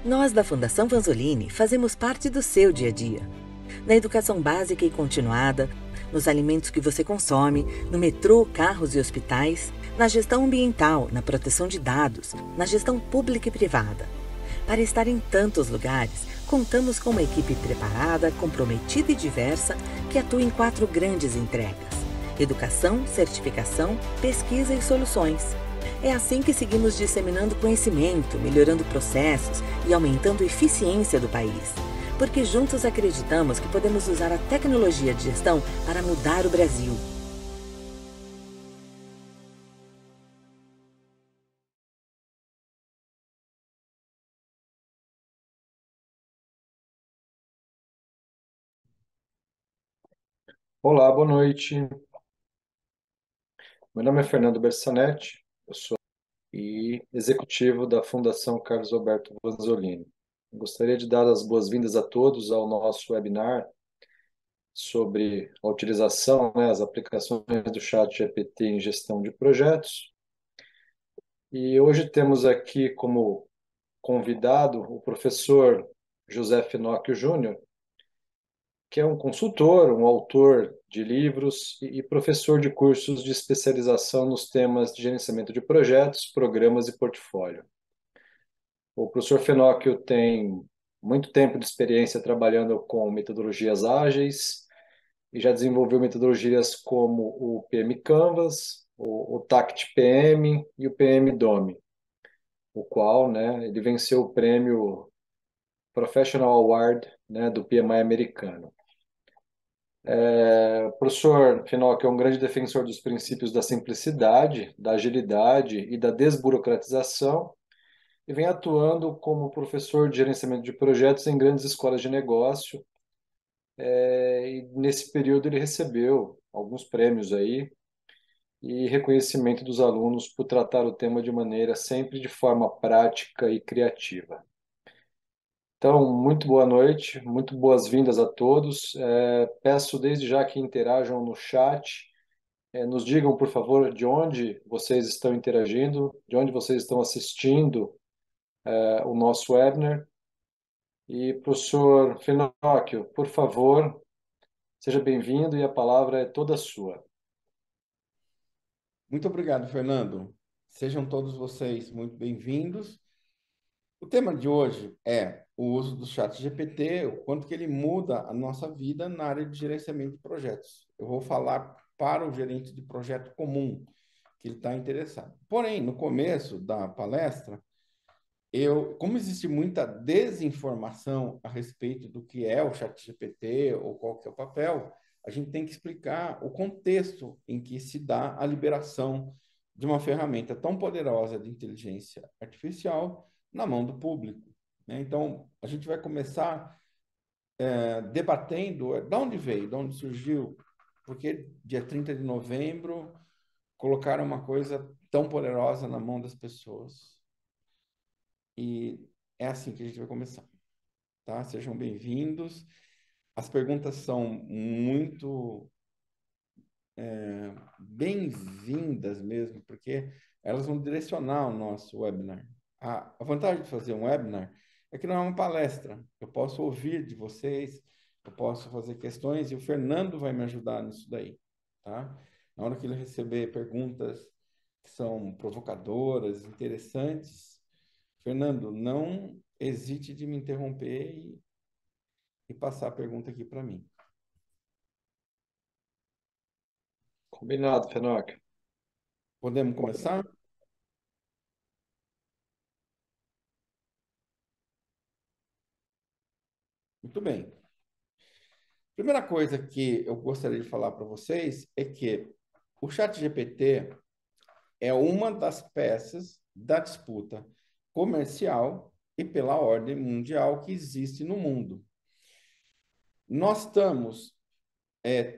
Nós da Fundação Vanzolini fazemos parte do seu dia a dia. Na educação básica e continuada, nos alimentos que você consome, no metrô, carros e hospitais, na gestão ambiental, na proteção de dados, na gestão pública e privada. Para estar em tantos lugares, contamos com uma equipe preparada, comprometida e diversa que atua em 4 grandes entregas: educação, certificação, pesquisa e soluções. É assim que seguimos disseminando conhecimento, melhorando processos e aumentando a eficiência do país. Porque juntos acreditamos que podemos usar a tecnologia de gestão para mudar o Brasil. Olá, boa noite. Meu nome é Fernando Bersanetti e executivo da Fundação Carlos Alberto Vanzolini. Gostaria de dar as boas-vindas a todos ao nosso webinar sobre a utilização, as aplicações do chat GPT em gestão de projetos. E hoje temos aqui como convidado o professor José Finocchio Júnior, que é um consultor, um autor de livros e professor de cursos de especialização nos temas de gerenciamento de projetos, programas e portfólio. O professor Fenóquio tem muito tempo de experiência trabalhando com metodologias ágeis e já desenvolveu metodologias como o PM Canvas, o TACT PM e o PM DOME, o qual, ele venceu o prêmio Professional Award, do PMI americano. O professor Finocchi é um grande defensor dos princípios da simplicidade, da agilidade e da desburocratização e vem atuando como professor de gerenciamento de projetos em grandes escolas de negócio. E nesse período ele recebeu alguns prêmios aí e reconhecimento dos alunos por tratar o tema de maneira sempre de forma prática e criativa. Então, muito boa noite, muito boas-vindas a todos. Peço desde já que interajam no chat. Nos digam, por favor, de onde vocês estão interagindo, de onde vocês estão assistindo o nosso webinar. E, professor Finocchio, por favor, seja bem-vindo e a palavra é toda sua. Muito obrigado, Fernando. Sejam todos vocês muito bem-vindos. O tema de hoje é o uso do chat GPT, o quanto que ele muda a nossa vida na área de gerenciamento de projetos. Eu vou falar para o gerente de projeto comum, que ele está interessado. Porém, no começo da palestra, como existe muita desinformação a respeito do que é o chat GPT ou qual que é o papel, a gente tem que explicar o contexto em que se dá a liberação de uma ferramenta tão poderosa de inteligência artificial na mão do público, né? Então, a gente vai começar debatendo de onde veio, de onde surgiu, porque dia 30 de novembro colocaram uma coisa tão poderosa na mão das pessoas. E é assim que a gente vai começar, tá? Sejam bem-vindos. As perguntas são muito bem-vindas mesmo, porque elas vão direcionar o nosso webinar. A vantagem de fazer um webinar é que não é uma palestra. Eu posso ouvir de vocês, eu posso fazer questões e o Fernando vai me ajudar nisso daí, tá? Na hora que ele receber perguntas que são provocadoras, interessantes, Fernando, não hesite de me interromper e passar a pergunta aqui para mim. Combinado, Fenóquio. Podemos começar? Muito bem. Primeira coisa que eu gostaria de falar para vocês é que o ChatGPT é uma das peças da disputa comercial e pela ordem mundial que existe no mundo. Nós estamos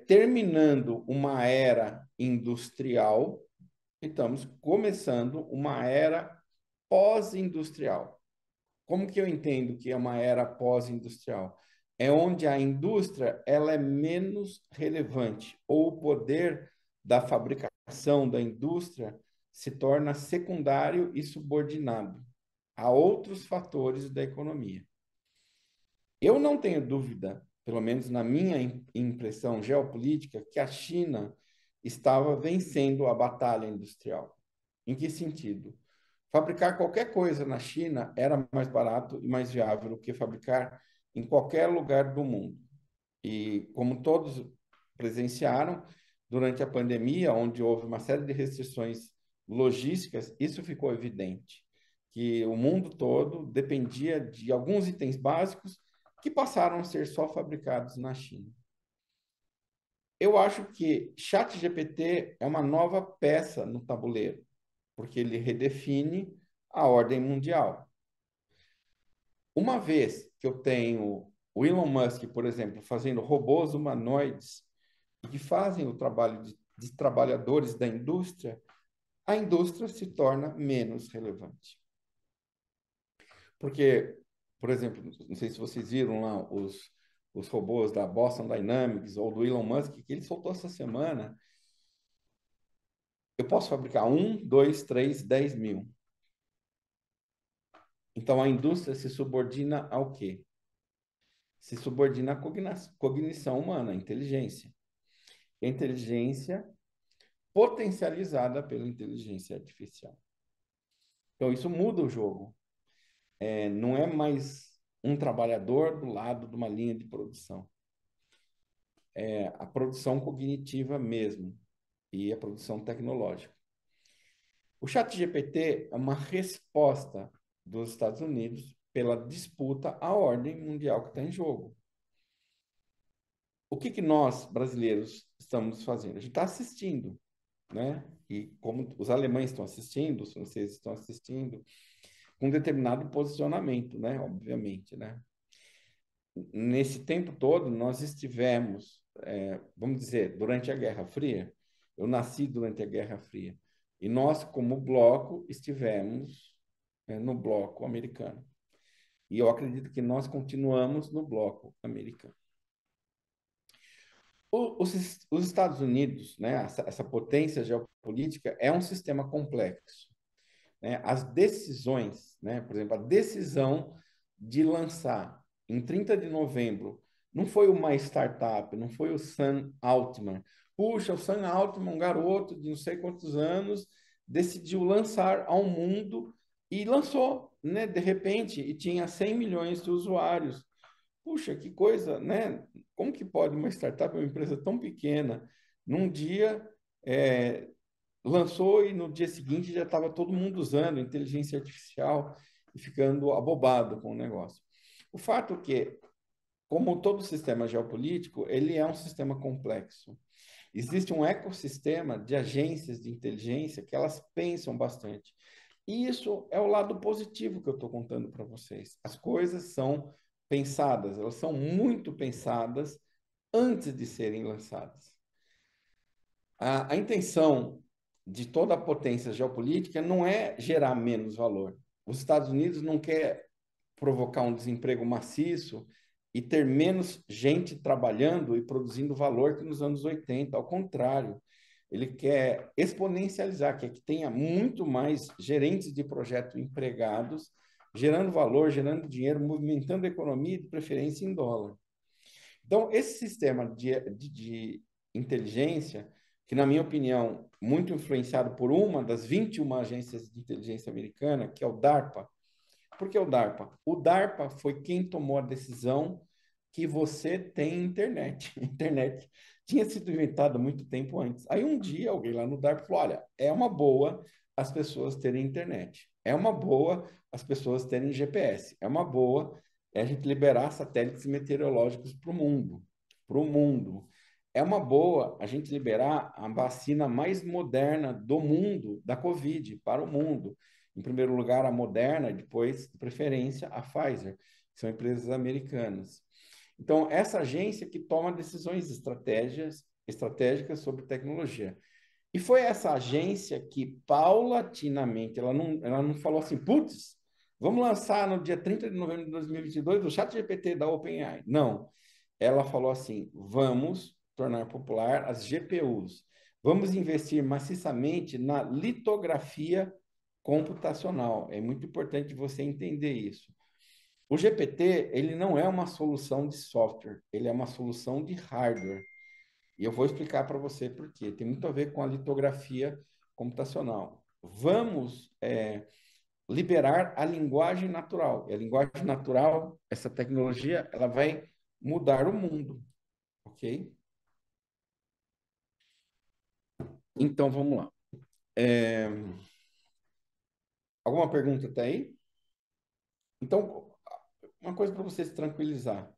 terminando uma era industrial e estamos começando uma era pós-industrial. Como que eu entendo que é uma era pós-industrial? É onde a indústria ela é menos relevante, ou o poder da fabricação da indústria se torna secundário e subordinado. a outros fatores da economia. Eu não tenho dúvida, pelo menos na minha impressão geopolítica, que a China estava vencendo a batalha industrial. Em que sentido? Fabricar qualquer coisa na China era mais barato e mais viável do que fabricar em qualquer lugar do mundo. E como todos presenciaram, durante a pandemia, onde houve uma série de restrições logísticas, isso ficou evidente, que o mundo todo dependia de alguns itens básicos que passaram a ser só fabricados na China. Eu acho que ChatGPT é uma nova peça no tabuleiro, porque ele redefine a ordem mundial. Uma vez que eu tenho o Elon Musk, por exemplo, fazendo robôs humanoides que fazem o trabalho de trabalhadores da indústria, a indústria se torna menos relevante. Porque, por exemplo, não sei se vocês viram lá os robôs da Boston Dynamics ou do Elon Musk, que ele soltou essa semana. Eu posso fabricar 1, 2, 3, 10 mil. Então, a indústria se subordina ao quê? Se subordina à cognição humana, à inteligência. E a inteligência potencializada pela inteligência artificial. Então, isso muda o jogo. Não é mais um trabalhador do lado de uma linha de produção. É a produção cognitiva mesmo e a produção tecnológica. O ChatGPT é uma resposta dos Estados Unidos pela disputa à ordem mundial que está em jogo. O que nós, brasileiros, estamos fazendo? A gente está assistindo, né? E como os alemães estão assistindo, os franceses estão assistindo, com um determinado posicionamento, né? Obviamente, né? Nesse tempo todo, nós estivemos, vamos dizer, durante a Guerra Fria. Eu nasci durante a Guerra Fria. E nós, como bloco, estivemos no bloco americano. E eu acredito que nós continuamos no bloco americano. Os Estados Unidos, né, essa potência geopolítica, é um sistema complexo. Né? As decisões, né, por exemplo, a decisão de lançar em 30 de novembro, não foi uma startup, não foi o Sam Altman. Puxa, o Sam Altman, um garoto de não sei quantos anos, decidiu lançar ao mundo e lançou, né, de repente, e tinha 100 milhões de usuários. Puxa, que coisa, né? Como que pode uma startup, uma empresa tão pequena, num dia lançou e no dia seguinte já estava todo mundo usando inteligência artificial e ficando abobado com o negócio. O fato é que, como todo sistema geopolítico, ele é um sistema complexo. Existe um ecossistema de agências de inteligência que elas pensam bastante. E isso é o lado positivo que eu estou contando para vocês. As coisas são pensadas, elas são muito pensadas antes de serem lançadas. A intenção de toda a potência geopolítica não é gerar menos valor. Os Estados Unidos não quer provocar um desemprego maciço e ter menos gente trabalhando e produzindo valor que nos anos 80. Ao contrário, ele quer exponencializar, quer que tenha muito mais gerentes de projeto empregados, gerando valor, gerando dinheiro, movimentando a economia, de preferência em dólar. Então, esse sistema de inteligência, que, na minha opinião, muito influenciado por uma das 21 agências de inteligência americana, que é o DARPA. Por que o DARPA? O DARPA foi quem tomou a decisão que você tem internet. A internet tinha sido inventada muito tempo antes. Aí um dia alguém lá no DARPA falou, olha, é uma boa as pessoas terem internet. É uma boa as pessoas terem GPS. É uma boa a gente liberar satélites meteorológicos para o mundo. Para o mundo. É uma boa a gente liberar a vacina mais moderna do mundo, da Covid, para o mundo. Em primeiro lugar, a Moderna, depois, de preferência, a Pfizer, que são empresas americanas. Então, essa agência que toma decisões estratégicas sobre tecnologia. E foi essa agência que, paulatinamente, ela não falou assim, putz, vamos lançar no dia 30 de novembro de 2022 o ChatGPT da OpenAI. Não. Ela falou assim, vamos tornar popular as GPUs. Vamos investir maciçamente na litografia computacional. É muito importante você entender isso. O GPT, ele não é uma solução de software, ele é uma solução de hardware. E eu vou explicar para você por quê. Tem muito a ver com a litografia computacional. Vamos liberar a linguagem natural. E a linguagem natural, essa tecnologia, ela vai mudar o mundo, ok? Então, vamos lá. Alguma pergunta até aí? Então, uma coisa para você se tranquilizar.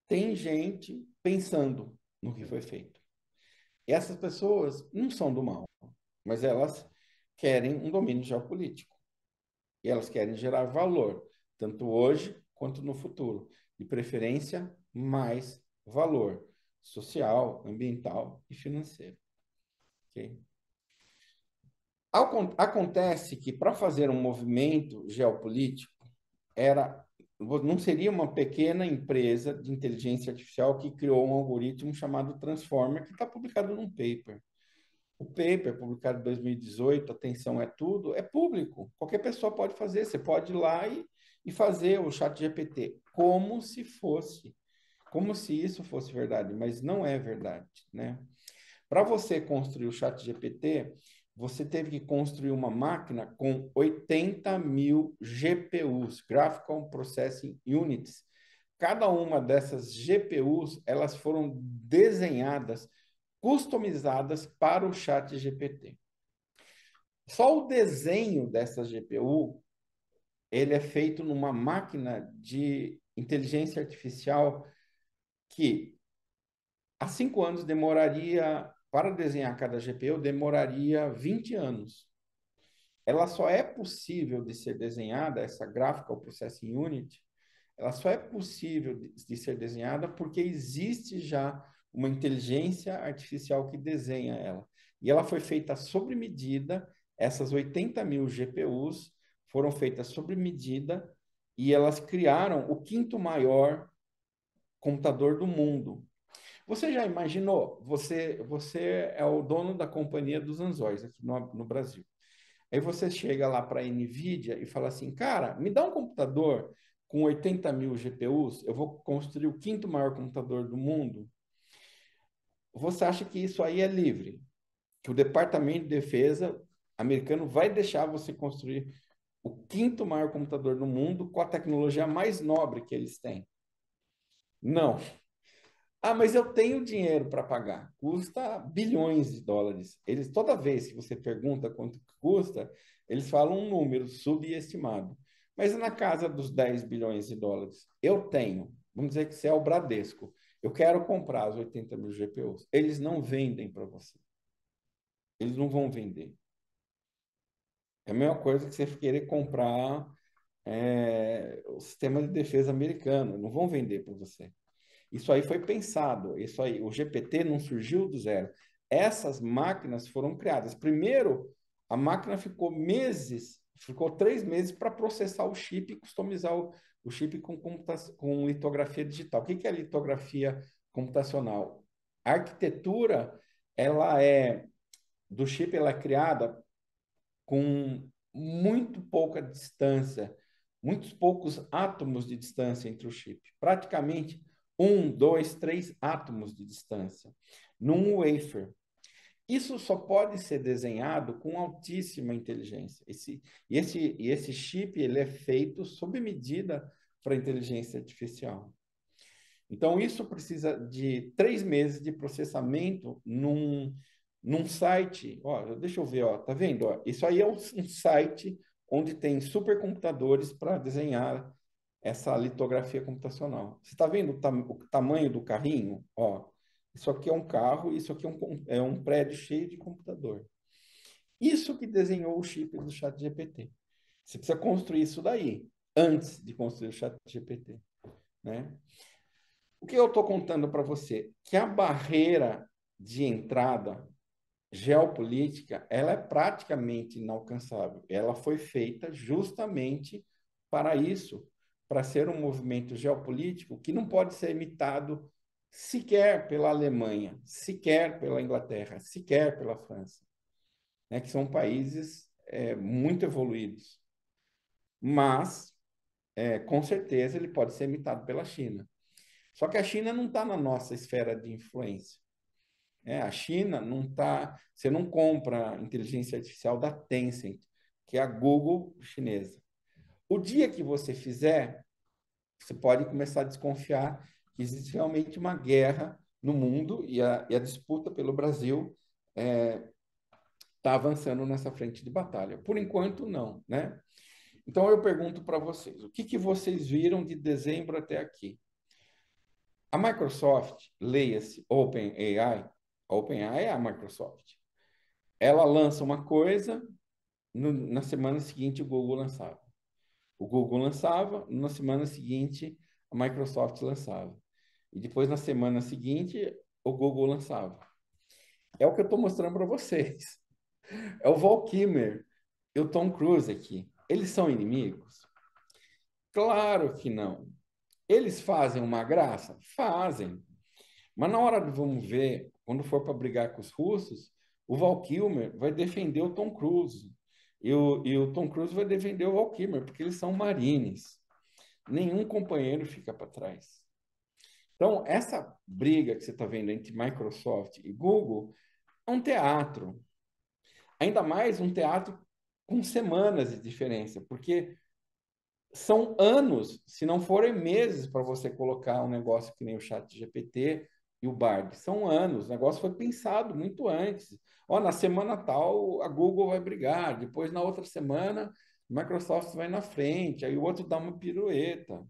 Tem gente pensando no que foi feito. E essas pessoas não são do mal, mas elas querem um domínio geopolítico. E elas querem gerar valor, tanto hoje quanto no futuro. De preferência, mais valor social, ambiental e financeiro. Okay? Acontece que para fazer um movimento geopolítico, não seria uma pequena empresa de inteligência artificial que criou um algoritmo chamado Transformer, que está publicado num paper. O paper, publicado em 2018, atenção, é tudo, é público. Qualquer pessoa pode fazer. Você pode ir lá e fazer o chat GPT como se isso fosse verdade, mas não é verdade, né? Para você construir o chat GPT, você teve que construir uma máquina com 80 mil GPUs, Graphical Processing Units. Cada uma dessas GPUs, elas foram desenhadas, customizadas para o chat GPT. Só o desenho dessa GPU, ele é feito numa máquina de inteligência artificial que há 5 anos demoraria, para desenhar cada GPU, demoraria 20 anos. Ela só é possível de ser desenhada, essa Graphical Processing Unit, ela só é possível de ser desenhada porque existe já uma inteligência artificial que desenha ela. E ela foi feita sob medida, essas 80 mil GPUs foram feitas sob medida e elas criaram o quinto maior computador do mundo. Você já imaginou? Você é o dono da companhia dos anzóis aqui no Brasil. Aí você chega lá para a NVIDIA e fala assim, cara, me dá um computador com 80 mil GPUs, eu vou construir o quinto maior computador do mundo. Você acha que isso aí é livre? Que o Departamento de Defesa americano vai deixar você construir o quinto maior computador do mundo com a tecnologia mais nobre que eles têm? Não. Ah, mas eu tenho dinheiro para pagar. Custa bilhões de dólares. Eles, toda vez que você pergunta quanto custa, eles falam um número subestimado. Mas é na casa dos 10 bilhões de dólares. Eu tenho, vamos dizer que você é o Bradesco. Eu quero comprar os 80 mil GPUs. Eles não vendem para você. Eles não vão vender. É a mesma coisa que você querer comprar o sistema de defesa americano. Não vão vender para você. Isso aí foi pensado, isso aí, o GPT não surgiu do zero. Essas máquinas foram criadas. Primeiro, a máquina ficou 3 meses para processar o chip e customizar o chip com litografia digital. O que é litografia computacional? A arquitetura, do chip, ela é criada com muito pouca distância, muitos poucos átomos de distância entre o chip. Praticamente 1, 2, 3 átomos de distância num wafer. Isso só pode ser desenhado com altíssima inteligência. Esse chip ele é feito sob medida para inteligência artificial. Então, isso precisa de 3 meses de processamento num site. Ó, deixa eu ver, ó, tá vendo? Ó, isso aí é um site onde tem supercomputadores para desenhar essa litografia computacional. Você está vendo o tamanho do carrinho? Ó, isso aqui é um carro, isso aqui é um prédio cheio de computador. Isso que desenhou o chip do ChatGPT. Você precisa construir isso daí, antes de construir o ChatGPT, né? O que eu estou contando para você? Que a barreira de entrada geopolítica, ela é praticamente inalcançável. Ela foi feita justamente para isso, para ser um movimento geopolítico que não pode ser imitado sequer pela Alemanha, sequer pela Inglaterra, sequer pela França, né? Que são países muito evoluídos. Mas, com certeza, ele pode ser imitado pela China. Só que a China não está na nossa esfera de influência. A China não está. Você não compra inteligência artificial da Tencent, que é a Google chinesa. O dia que você fizer, você pode começar a desconfiar que existe realmente uma guerra no mundo e a disputa pelo Brasil está avançando nessa frente de batalha. Por enquanto, não, né? Então, eu pergunto para vocês, o que vocês viram de dezembro até aqui? A Microsoft, leia-se OpenAI, a OpenAI é a Microsoft. Ela lança uma coisa, na semana seguinte o Google lançava. O Google lançava, na semana seguinte a Microsoft lançava. E depois, na semana seguinte, o Google lançava. É o que eu estou mostrando para vocês. É o Val Kilmer e o Tom Cruise aqui. Eles são inimigos? Claro que não. Eles fazem uma graça? Fazem. Mas na hora de vamos ver, quando for para brigar com os russos, o Val Kilmer vai defender o Tom Cruise. E o Tom Cruise vai defender o Val Kilmer, porque eles são marines. Nenhum companheiro fica para trás. Então, essa briga que você está vendo entre Microsoft e Google é um teatro. Ainda mais um teatro com semanas de diferença, porque são anos, se não forem meses, para você colocar um negócio que nem o ChatGPT e o Bard. São anos, o negócio foi pensado muito antes. Ó, na semana tal, a Google vai brigar, depois na outra semana, a Microsoft vai na frente, aí o outro dá uma pirueta.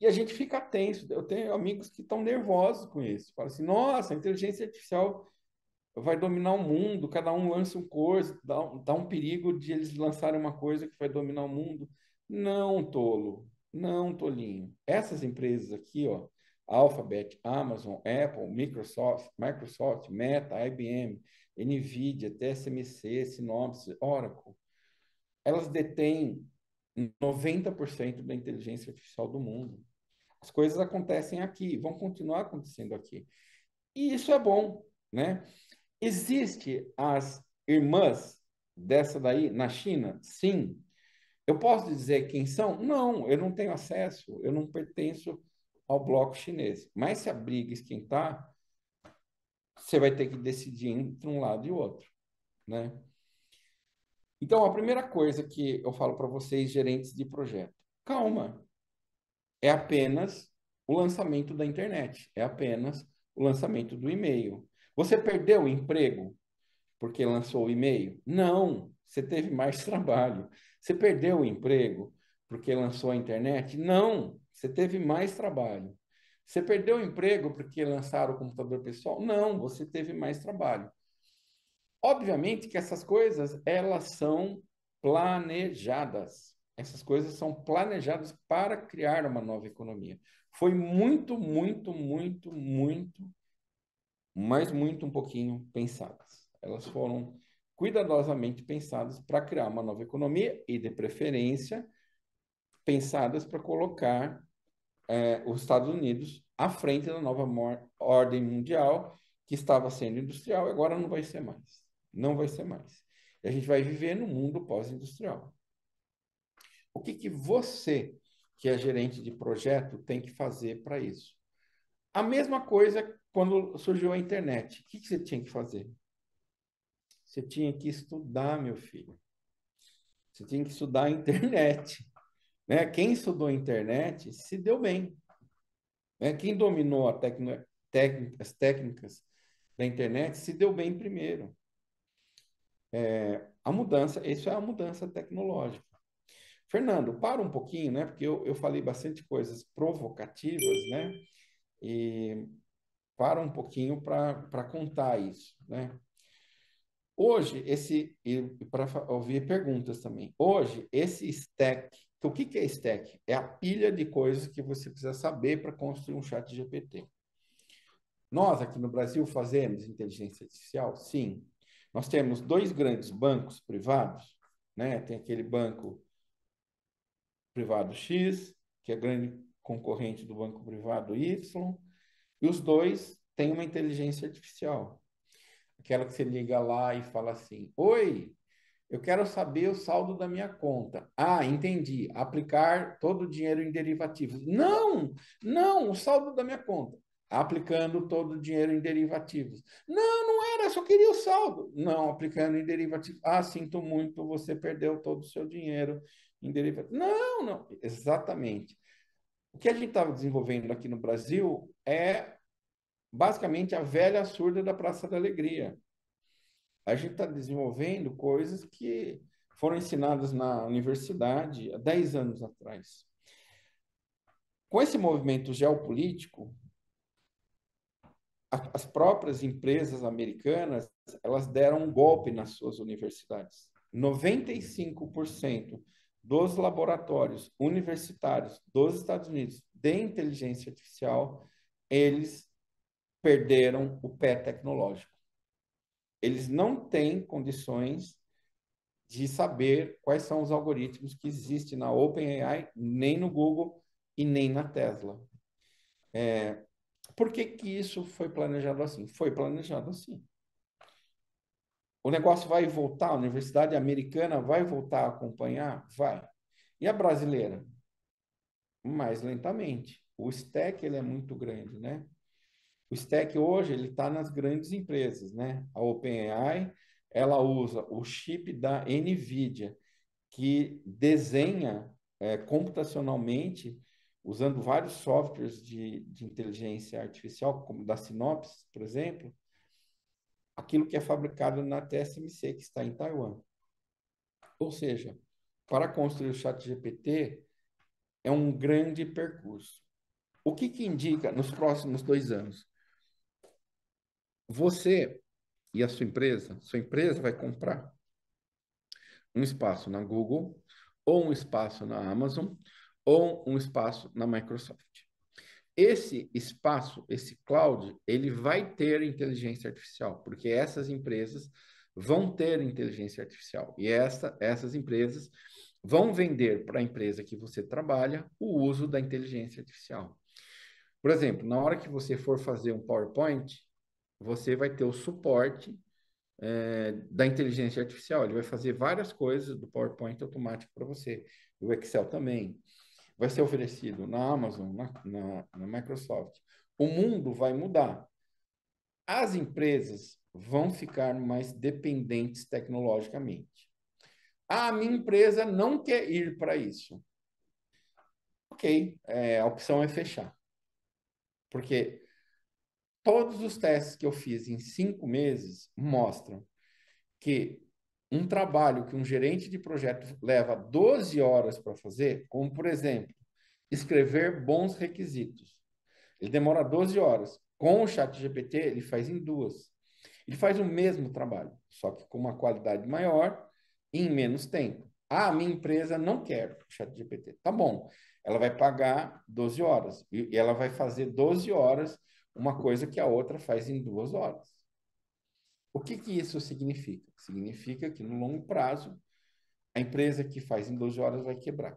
E a gente fica tenso. Eu tenho amigos que estão nervosos com isso. Falam assim, nossa, a inteligência artificial vai dominar o mundo, cada um lança uma coisa, dá um perigo de eles lançarem uma coisa que vai dominar o mundo. Não, tolo, não, tolinho. Essas empresas aqui, ó, Alphabet, Amazon, Apple, Microsoft, Meta, IBM, Nvidia, TSMC, Synopsys, Oracle, elas detêm 90% da inteligência artificial do mundo. As coisas acontecem aqui, vão continuar acontecendo aqui. E isso é bom, né? Existe as irmãs dessa daí na China? Sim. Eu posso dizer quem são? Não, eu não tenho acesso, eu não pertenço ao bloco chinês. Mas se a briga esquentar, você vai ter que decidir entre um lado e outro, né? Então, a primeira coisa que eu falo para vocês, gerentes de projeto, calma, é apenas o lançamento da internet, é apenas o lançamento do e-mail. Você perdeu o emprego porque lançou o e-mail? Não, você teve mais trabalho. Você perdeu o emprego porque lançou a internet? Não, você teve mais trabalho. Você perdeu o emprego porque lançaram o computador pessoal? Não, você teve mais trabalho. Obviamente que essas coisas, elas são planejadas. Essas coisas são planejadas para criar uma nova economia. Foi muito, muito, muito, muito, mas muito um pouquinho pensadas. Elas foram cuidadosamente pensadas para criar uma nova economia e, de preferência, pensadas para colocar os Estados Unidos à frente da nova ordem mundial, que estava sendo industrial, e agora não vai ser mais. Não vai ser mais. E a gente vai viver no mundo pós-industrial. O que você, que é gerente de projeto, tem que fazer para isso? A mesma coisa quando surgiu a internet. O que você tinha que fazer? Você tinha que estudar, meu filho. Você tinha que estudar a internet. Né? Quem estudou a internet se deu bem. Né? Quem dominou as técnicas da internet se deu bem primeiro. A mudança, isso é a mudança tecnológica. Fernando, para um pouquinho, né? Porque eu falei bastante coisas provocativas, né? E para um pouquinho para contar isso, né? Hoje, e para ouvir perguntas também. Hoje, esse stack, o que é stack? É a pilha de coisas que você precisa saber para construir um chat GPT. Nós, aqui no Brasil, fazemos inteligência artificial? Sim. Nós temos dois grandes bancos privados, né? Tem aquele banco privado X, que é grande concorrente do banco privado Y, e os dois têm uma inteligência artificial. Aquela que você liga lá e fala assim: Oi, Eu quero saber o saldo da minha conta. Ah, entendi. Aplicar todo o dinheiro em derivativos. Não, não, o saldo da minha conta. Aplicando todo o dinheiro em derivativos. Não, não era, só queria o saldo. Não, aplicando em derivativos. Ah, sinto muito, você perdeu todo o seu dinheiro em derivativos. Não, não, exatamente. O que a gente estava desenvolvendo aqui no Brasil é basicamente a velha surda da Praça da Alegria. A gente está desenvolvendo coisas que foram ensinadas na universidade há 10 anos atrás. Com esse movimento geopolítico, as próprias empresas americanas, elas deram um golpe nas suas universidades. 95% dos laboratórios universitários dos Estados Unidos de inteligência artificial, eles perderam o pé tecnológico. Eles não têm condições de saber quais são os algoritmos que existem na OpenAI, nem no Google e nem na Tesla. Por que que isso foi planejado assim? Foi planejado assim. O negócio vai voltar, a universidade americana vai voltar a acompanhar? Vai. E a brasileira? Mais lentamente. O stack ele é muito grande, né? O stack hoje ele está nas grandes empresas, né? A OpenAI ela usa o chip da NVIDIA, que desenha computacionalmente, usando vários softwares de inteligência artificial, como da Synopsys, por exemplo, aquilo que é fabricado na TSMC, que está em Taiwan. Ou seja, para construir o ChatGPT é um grande percurso. O que que indica nos próximos 2 anos? Você e a sua empresa vai comprar um espaço na Google, ou um espaço na Amazon, ou um espaço na Microsoft. Esse espaço, esse cloud, ele vai ter inteligência artificial, porque essas empresas vão ter inteligência artificial. E essas empresas vão vender para a empresa que você trabalha o uso da inteligência artificial. Por exemplo, na hora que você for fazer um PowerPoint, você vai ter o suporte da inteligência artificial. Ele vai fazer várias coisas do PowerPoint automático para você. O Excel também. Vai ser oferecido na Amazon, na Microsoft. O mundo vai mudar. As empresas vão ficar mais dependentes tecnologicamente. A minha empresa não quer ir para isso. Ok, a opção é fechar. Porque todos os testes que eu fiz em 5 meses mostram que um trabalho que um gerente de projeto leva 12 horas para fazer, como, por exemplo, escrever bons requisitos, ele demora 12 horas. Com o chat GPT, ele faz em 2. Ele faz o mesmo trabalho, só que com uma qualidade maior e em menos tempo. Ah, minha empresa não quer o chat GPT. Tá bom, ela vai pagar 12 horas e ela vai fazer 12 horas uma coisa que a outra faz em 2 horas. O que que isso significa? Significa que no longo prazo, a empresa que faz em 12 horas vai quebrar.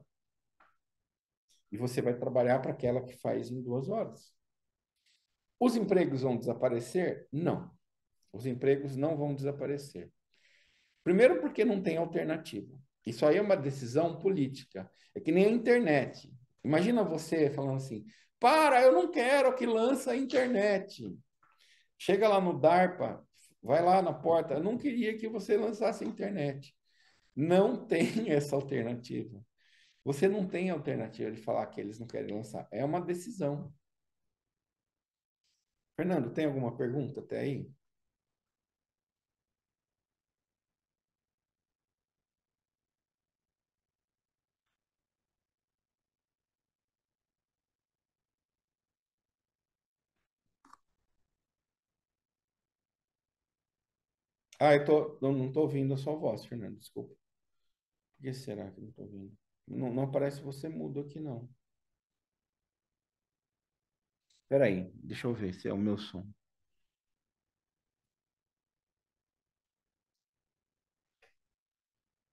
E você vai trabalhar para aquela que faz em 2 horas. Os empregos vão desaparecer? Não. Os empregos não vão desaparecer. Primeiro, porque não tem alternativa. Isso aí é uma decisão política. É que nem a internet. Imagina você falando assim: para, eu não quero que lança a internet. Chega lá no DARPA, vai lá na porta, eu não queria que você lançasse a internet. Não tem essa alternativa. Você não tem alternativa de falar que eles não querem lançar. É uma decisão. Fernando, tem alguma pergunta até aí? Ah, eu não estou ouvindo a sua voz, Fernando, desculpa. Por que será que eu não estou ouvindo? Não, não aparece você mudo aqui, não. Espera aí, deixa eu ver se é o meu som.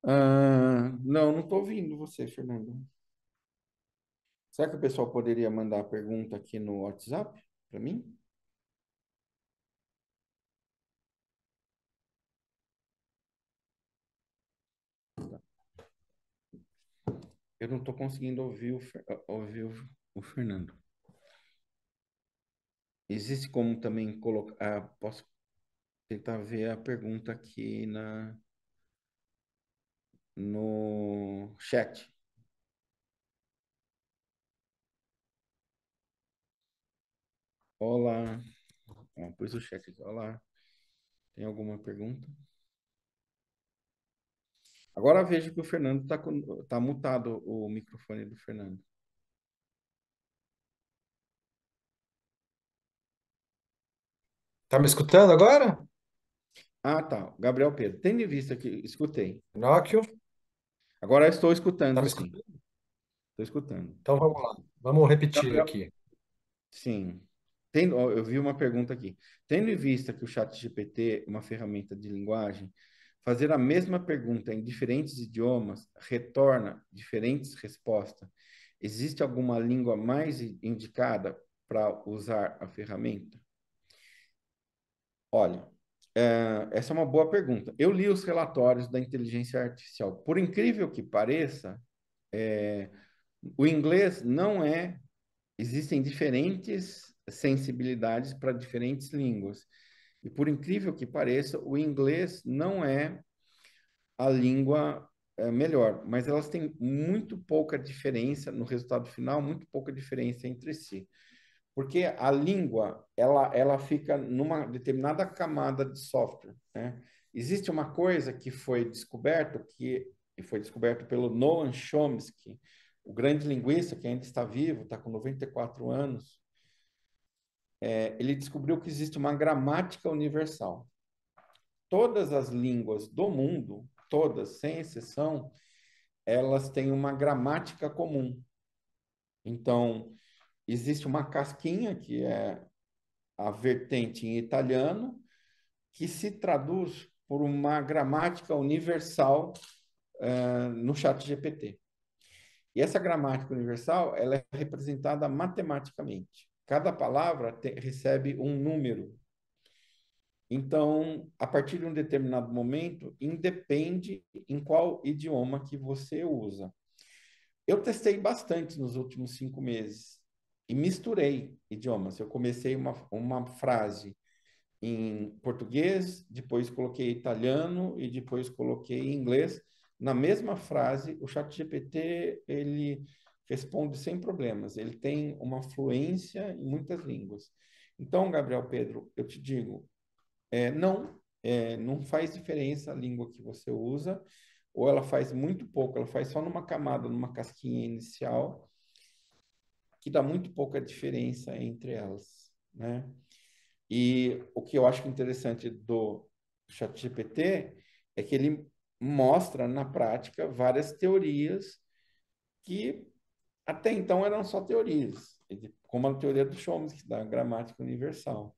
Não, não estou ouvindo você, Fernando. Será que o pessoal poderia mandar a pergunta aqui no WhatsApp para mim? Eu não estou conseguindo ouvir o Fernando. Existe como também colocar. Posso tentar ver a pergunta aqui no chat. Olá. Ó, pus o chat aqui. Olá. Tem alguma pergunta? Agora vejo que o Fernando tá mutado o microfone do Fernando. Tá me escutando agora? Ah, tá. Gabriel Pedro. Tendo em vista que escutei. Pinóquio, Agora eu estou tá escutando, me sim. escutando? Estou escutando. Então vamos lá. Vamos repetir Gabriel, aqui. sim. Ó, eu vi uma pergunta aqui. Tendo em vista que o ChatGPT é uma ferramenta de linguagem, fazer a mesma pergunta em diferentes idiomas retorna diferentes respostas. Existe alguma língua mais indicada para usar a ferramenta? Olha, essa é uma boa pergunta. Eu li os relatórios da inteligência artificial. Por incrível que pareça, o inglês não é. Existem diferentes sensibilidades para diferentes línguas. E por incrível que pareça, o inglês não é a língua melhor, mas elas têm muito pouca diferença no resultado final, muito pouca diferença entre si. Porque a língua, ela fica numa determinada camada de software, né? Existe uma coisa que foi descoberto, que foi descoberto pelo Noam Chomsky, o grande linguista que ainda está vivo, está com 94 anos. Ele descobriu que existe uma gramática universal. Todas as línguas do mundo, todas, sem exceção, elas têm uma gramática comum. Então, existe uma casquinha, que é a vertente em italiano, que se traduz por uma gramática universal no chat GPT. E essa gramática universal ela é representada matematicamente. Cada palavra recebe um número. Então, a partir de um determinado momento, independe em qual idioma que você usa. Eu testei bastante nos últimos 5 meses e misturei idiomas. Eu comecei uma frase em português, depois coloquei italiano e depois coloquei inglês. Na mesma frase, o ChatGPT ele responde sem problemas. Ele tem uma fluência em muitas línguas. Então, Gabriel Pedro, eu te digo, não faz diferença a língua que você usa, ou ela faz muito pouco, ela faz só numa camada, numa casquinha inicial, que dá muito pouca diferença entre elas, né? E o que eu acho interessante do ChatGPT é que ele mostra na prática várias teorias que até então eram só teorias, como a teoria do Chomsky, da gramática universal.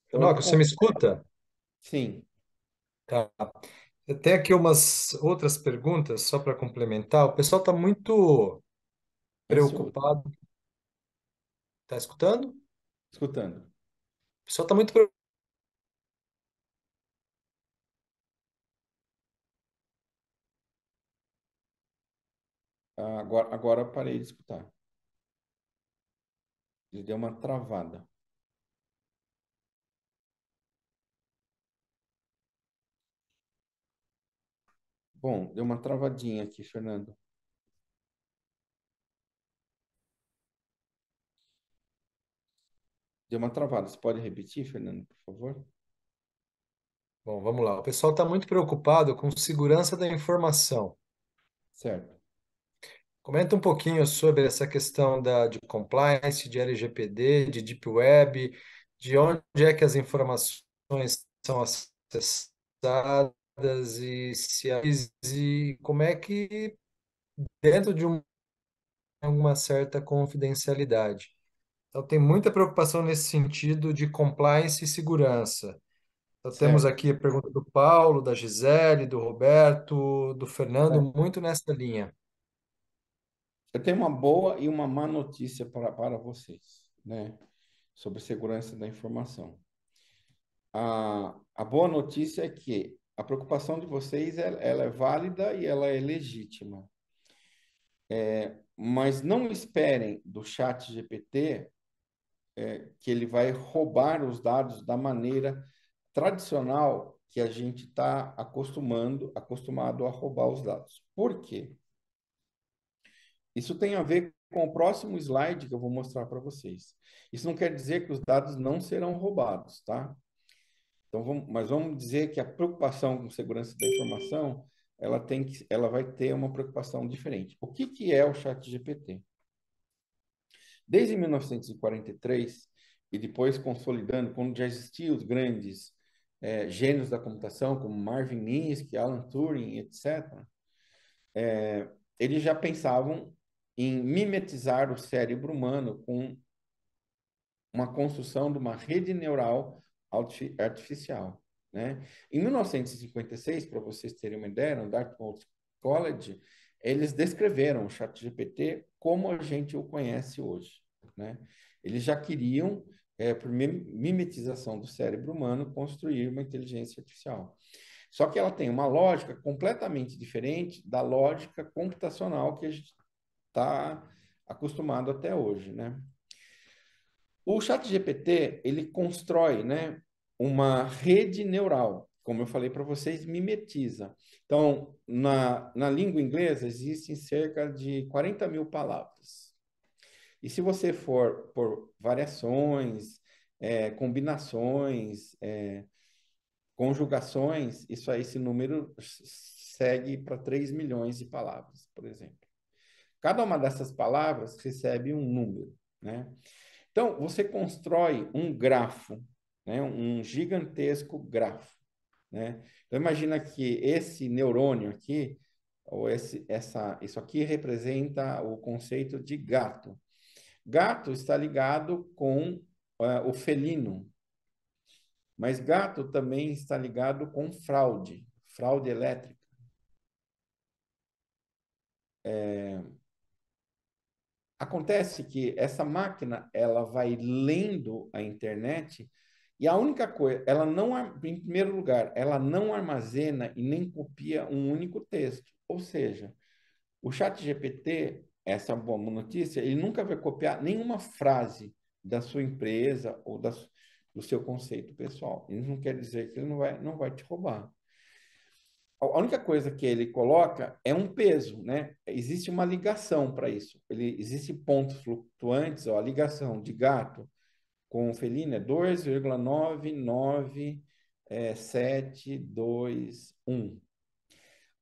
Então ele, Pinóquio, você me escuta? sim, Tá. Eu tenho aqui umas outras perguntas, só para complementar. O pessoal está muito ansioso, preocupado. Está escutando? O escutando. pessoal está muito preocupado. Agora eu parei de escutar. Ele deu uma travada. Bom, deu uma travadinha aqui, Fernando. Deu uma travada. Você pode repetir, Fernando, por favor? Bom, vamos lá. O pessoal está muito preocupado com segurança da informação. Certo. Comenta um pouquinho sobre essa questão de compliance, de LGPD, de Deep Web, de onde é que as informações são acessadas e e como é que, dentro de uma certa confidencialidade. Então, tem muita preocupação nesse sentido de compliance e segurança. Então, temos Certo. aqui a pergunta do Paulo, da Gisele, do Roberto, do Fernando, É. muito nessa linha. Eu tenho uma boa e uma má notícia para vocês, né? Sobre segurança da informação. A boa notícia é que a preocupação de vocês ela é válida e ela é legítima. Mas não esperem do chat GPT que ele vai roubar os dados da maneira tradicional que a gente está acostumado a roubar os dados. Por quê? Isso tem a ver com o próximo slide que eu vou mostrar para vocês. Isso não quer dizer que os dados não serão roubados, tá? Então, mas vamos dizer que a preocupação com segurança da informação, ela vai ter uma preocupação diferente. O que é o ChatGPT? Desde 1943, e depois consolidando, quando já existiam os grandes gênios da computação, como Marvin Minsky, Alan Turing, etc., eles já pensavam em mimetizar o cérebro humano com uma construção de uma rede neural artificial, né? Em 1956, para vocês terem uma ideia, no Dartmouth College, eles descreveram o ChatGPT como a gente o conhece hoje, né? Eles já queriam, por mimetização do cérebro humano, construir uma inteligência artificial. Só que ela tem uma lógica completamente diferente da lógica computacional que a gente está acostumado até hoje, né? O ChatGPT, ele constrói, né, uma rede neural, como eu falei para vocês, mimetiza. Então, na língua inglesa, existem cerca de 40 mil palavras. E se você for por variações, combinações, conjugações, esse número segue para 3 milhões de palavras, por exemplo. Cada uma dessas palavras recebe um número, né? Então, você constrói um grafo, né? Um gigantesco grafo, né? Então, imagina que esse neurônio aqui, ou isso aqui representa o conceito de gato. Gato está ligado com o felino, mas gato também está ligado com fraude elétrica. Acontece que essa máquina, ela vai lendo a internet e a única coisa, ela não, em primeiro lugar, ela não armazena e nem copia um único texto. Ou seja, o ChatGPT, essa é uma boa notícia, ele nunca vai copiar nenhuma frase da sua empresa ou do seu conceito pessoal. Isso não quer dizer que ele não vai te roubar. A única coisa que ele coloca é um peso, né? Existe uma ligação para isso. Existe pontos flutuantes, ó, a ligação de gato com felino é 2,99721.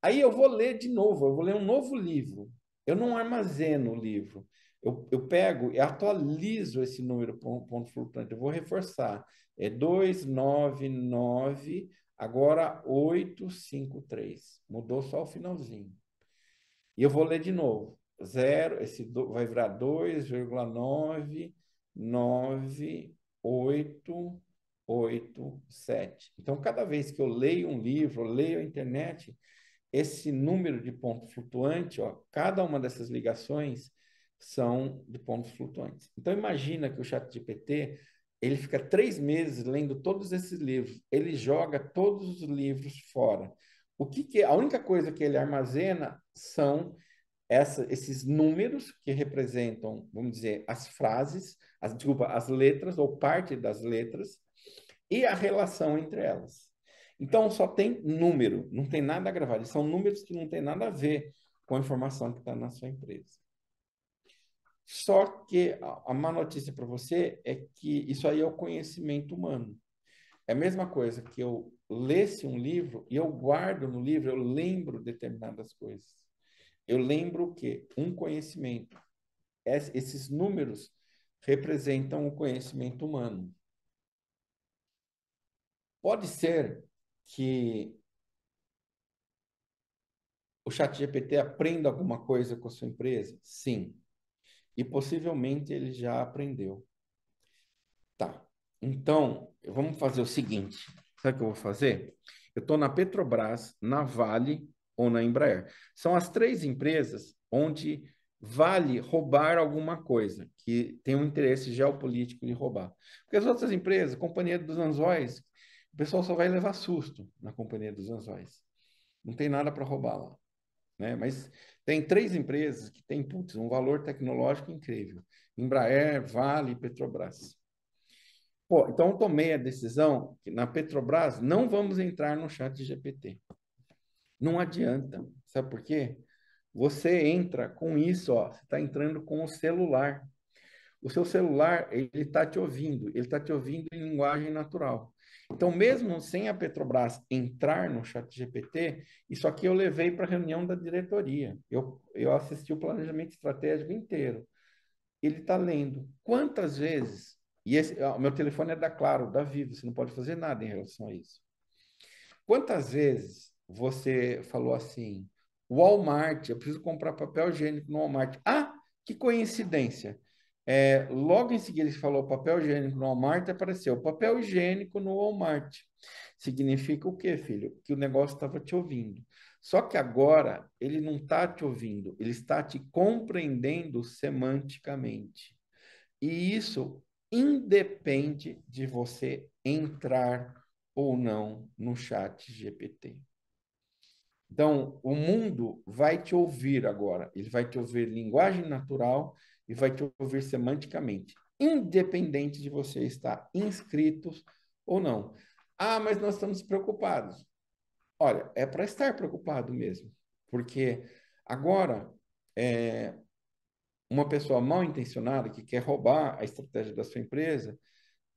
Aí eu vou ler de novo, eu vou ler um novo livro. Eu não armazeno o livro. Eu pego e atualizo esse número para um ponto flutuante. Eu vou reforçar. É 299, agora 853. Mudou só o finalzinho. E eu vou ler de novo. Vai virar 2,99887. Então, cada vez que eu leio um livro, eu leio a internet, esse número de ponto flutuante, ó, cada uma dessas ligações são de pontos flutuantes. Então, imagina que o ChatGPT, ele fica 3 meses lendo todos esses livros, ele joga todos os livros fora. A única coisa que ele armazena são esses números que representam, vamos dizer, as frases, as letras ou parte das letras e a relação entre elas. Então, só tem número, não tem nada gravado. São números que não tem nada a ver com a informação que está na sua empresa. Só que a má notícia para você é que isso aí é o conhecimento humano. É a mesma coisa que eu lesse um livro e eu guardo no livro, eu lembro determinadas coisas. Eu lembro o quê? Um conhecimento. Esses números representam o conhecimento humano. Pode ser que o ChatGPT aprenda alguma coisa com a sua empresa? Sim. E possivelmente ele já aprendeu. Tá. Então, vamos fazer o seguinte. Sabe o que eu vou fazer? Eu estou na Petrobras, na Vale ou na Embraer. São as 3 empresas onde vale roubar alguma coisa, que tem um interesse geopolítico de roubar. Porque as outras empresas, Companhia dos Anzóis, o pessoal só vai levar susto na Companhia dos Anzóis. Não tem nada para roubar lá. né? Mas tem 3 empresas que têm, putz, um valor tecnológico incrível. Embraer, Vale e Petrobras. Pô, então eu tomei a decisão que na Petrobras não vamos entrar no chat GPT. Não adianta. Sabe por quê? Você entra com isso, ó, você está entrando com o celular. O seu celular, ele está te ouvindo, ele está te ouvindo em linguagem natural. Então, mesmo sem a Petrobras entrar no chat GPT, isso aqui eu levei para a reunião da diretoria. Eu assisti o planejamento estratégico inteiro. Ele está lendo. Quantas vezes? E esse, ó, meu telefone é da Claro, da Vivo, você não pode fazer nada em relação a isso. Quantas vezes você falou assim, Walmart, eu preciso comprar papel higiênico no Walmart. Ah, que coincidência. Logo em seguida ele falou papel higiênico no Walmart, apareceu papel higiênico no Walmart. Significa o quê, filho? Que o negócio estava te ouvindo. Só que agora ele não está te ouvindo, ele está te compreendendo semanticamente. E isso independe de você entrar ou não no chat GPT. Então, o mundo vai te ouvir agora. Ele vai te ouvir linguagem natural e vai te ouvir semanticamente, independente de você estar inscrito ou não. Ah, mas nós estamos preocupados. Olha, é para estar preocupado mesmo, porque agora uma pessoa mal intencionada que quer roubar a estratégia da sua empresa,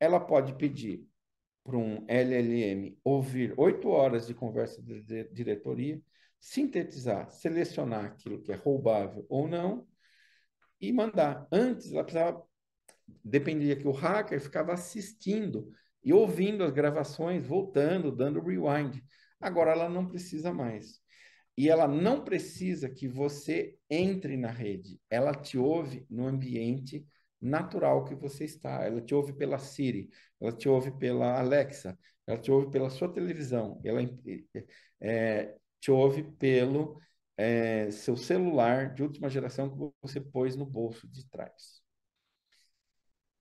ela pode pedir para um LLM ouvir 8 horas de conversa de diretoria, sintetizar, selecionar aquilo que é roubável ou não e mandar. Antes, ela precisava, dependia que o hacker ficava assistindo e ouvindo as gravações, voltando, dando rewind. Agora ela não precisa mais. E ela não precisa que você entre na rede. Ela te ouve no ambiente natural que você está. Ela te ouve pela Siri, ela te ouve pela Alexa, ela te ouve pela sua televisão, ela te ouve pelo seu celular de última geração que você pôs no bolso de trás.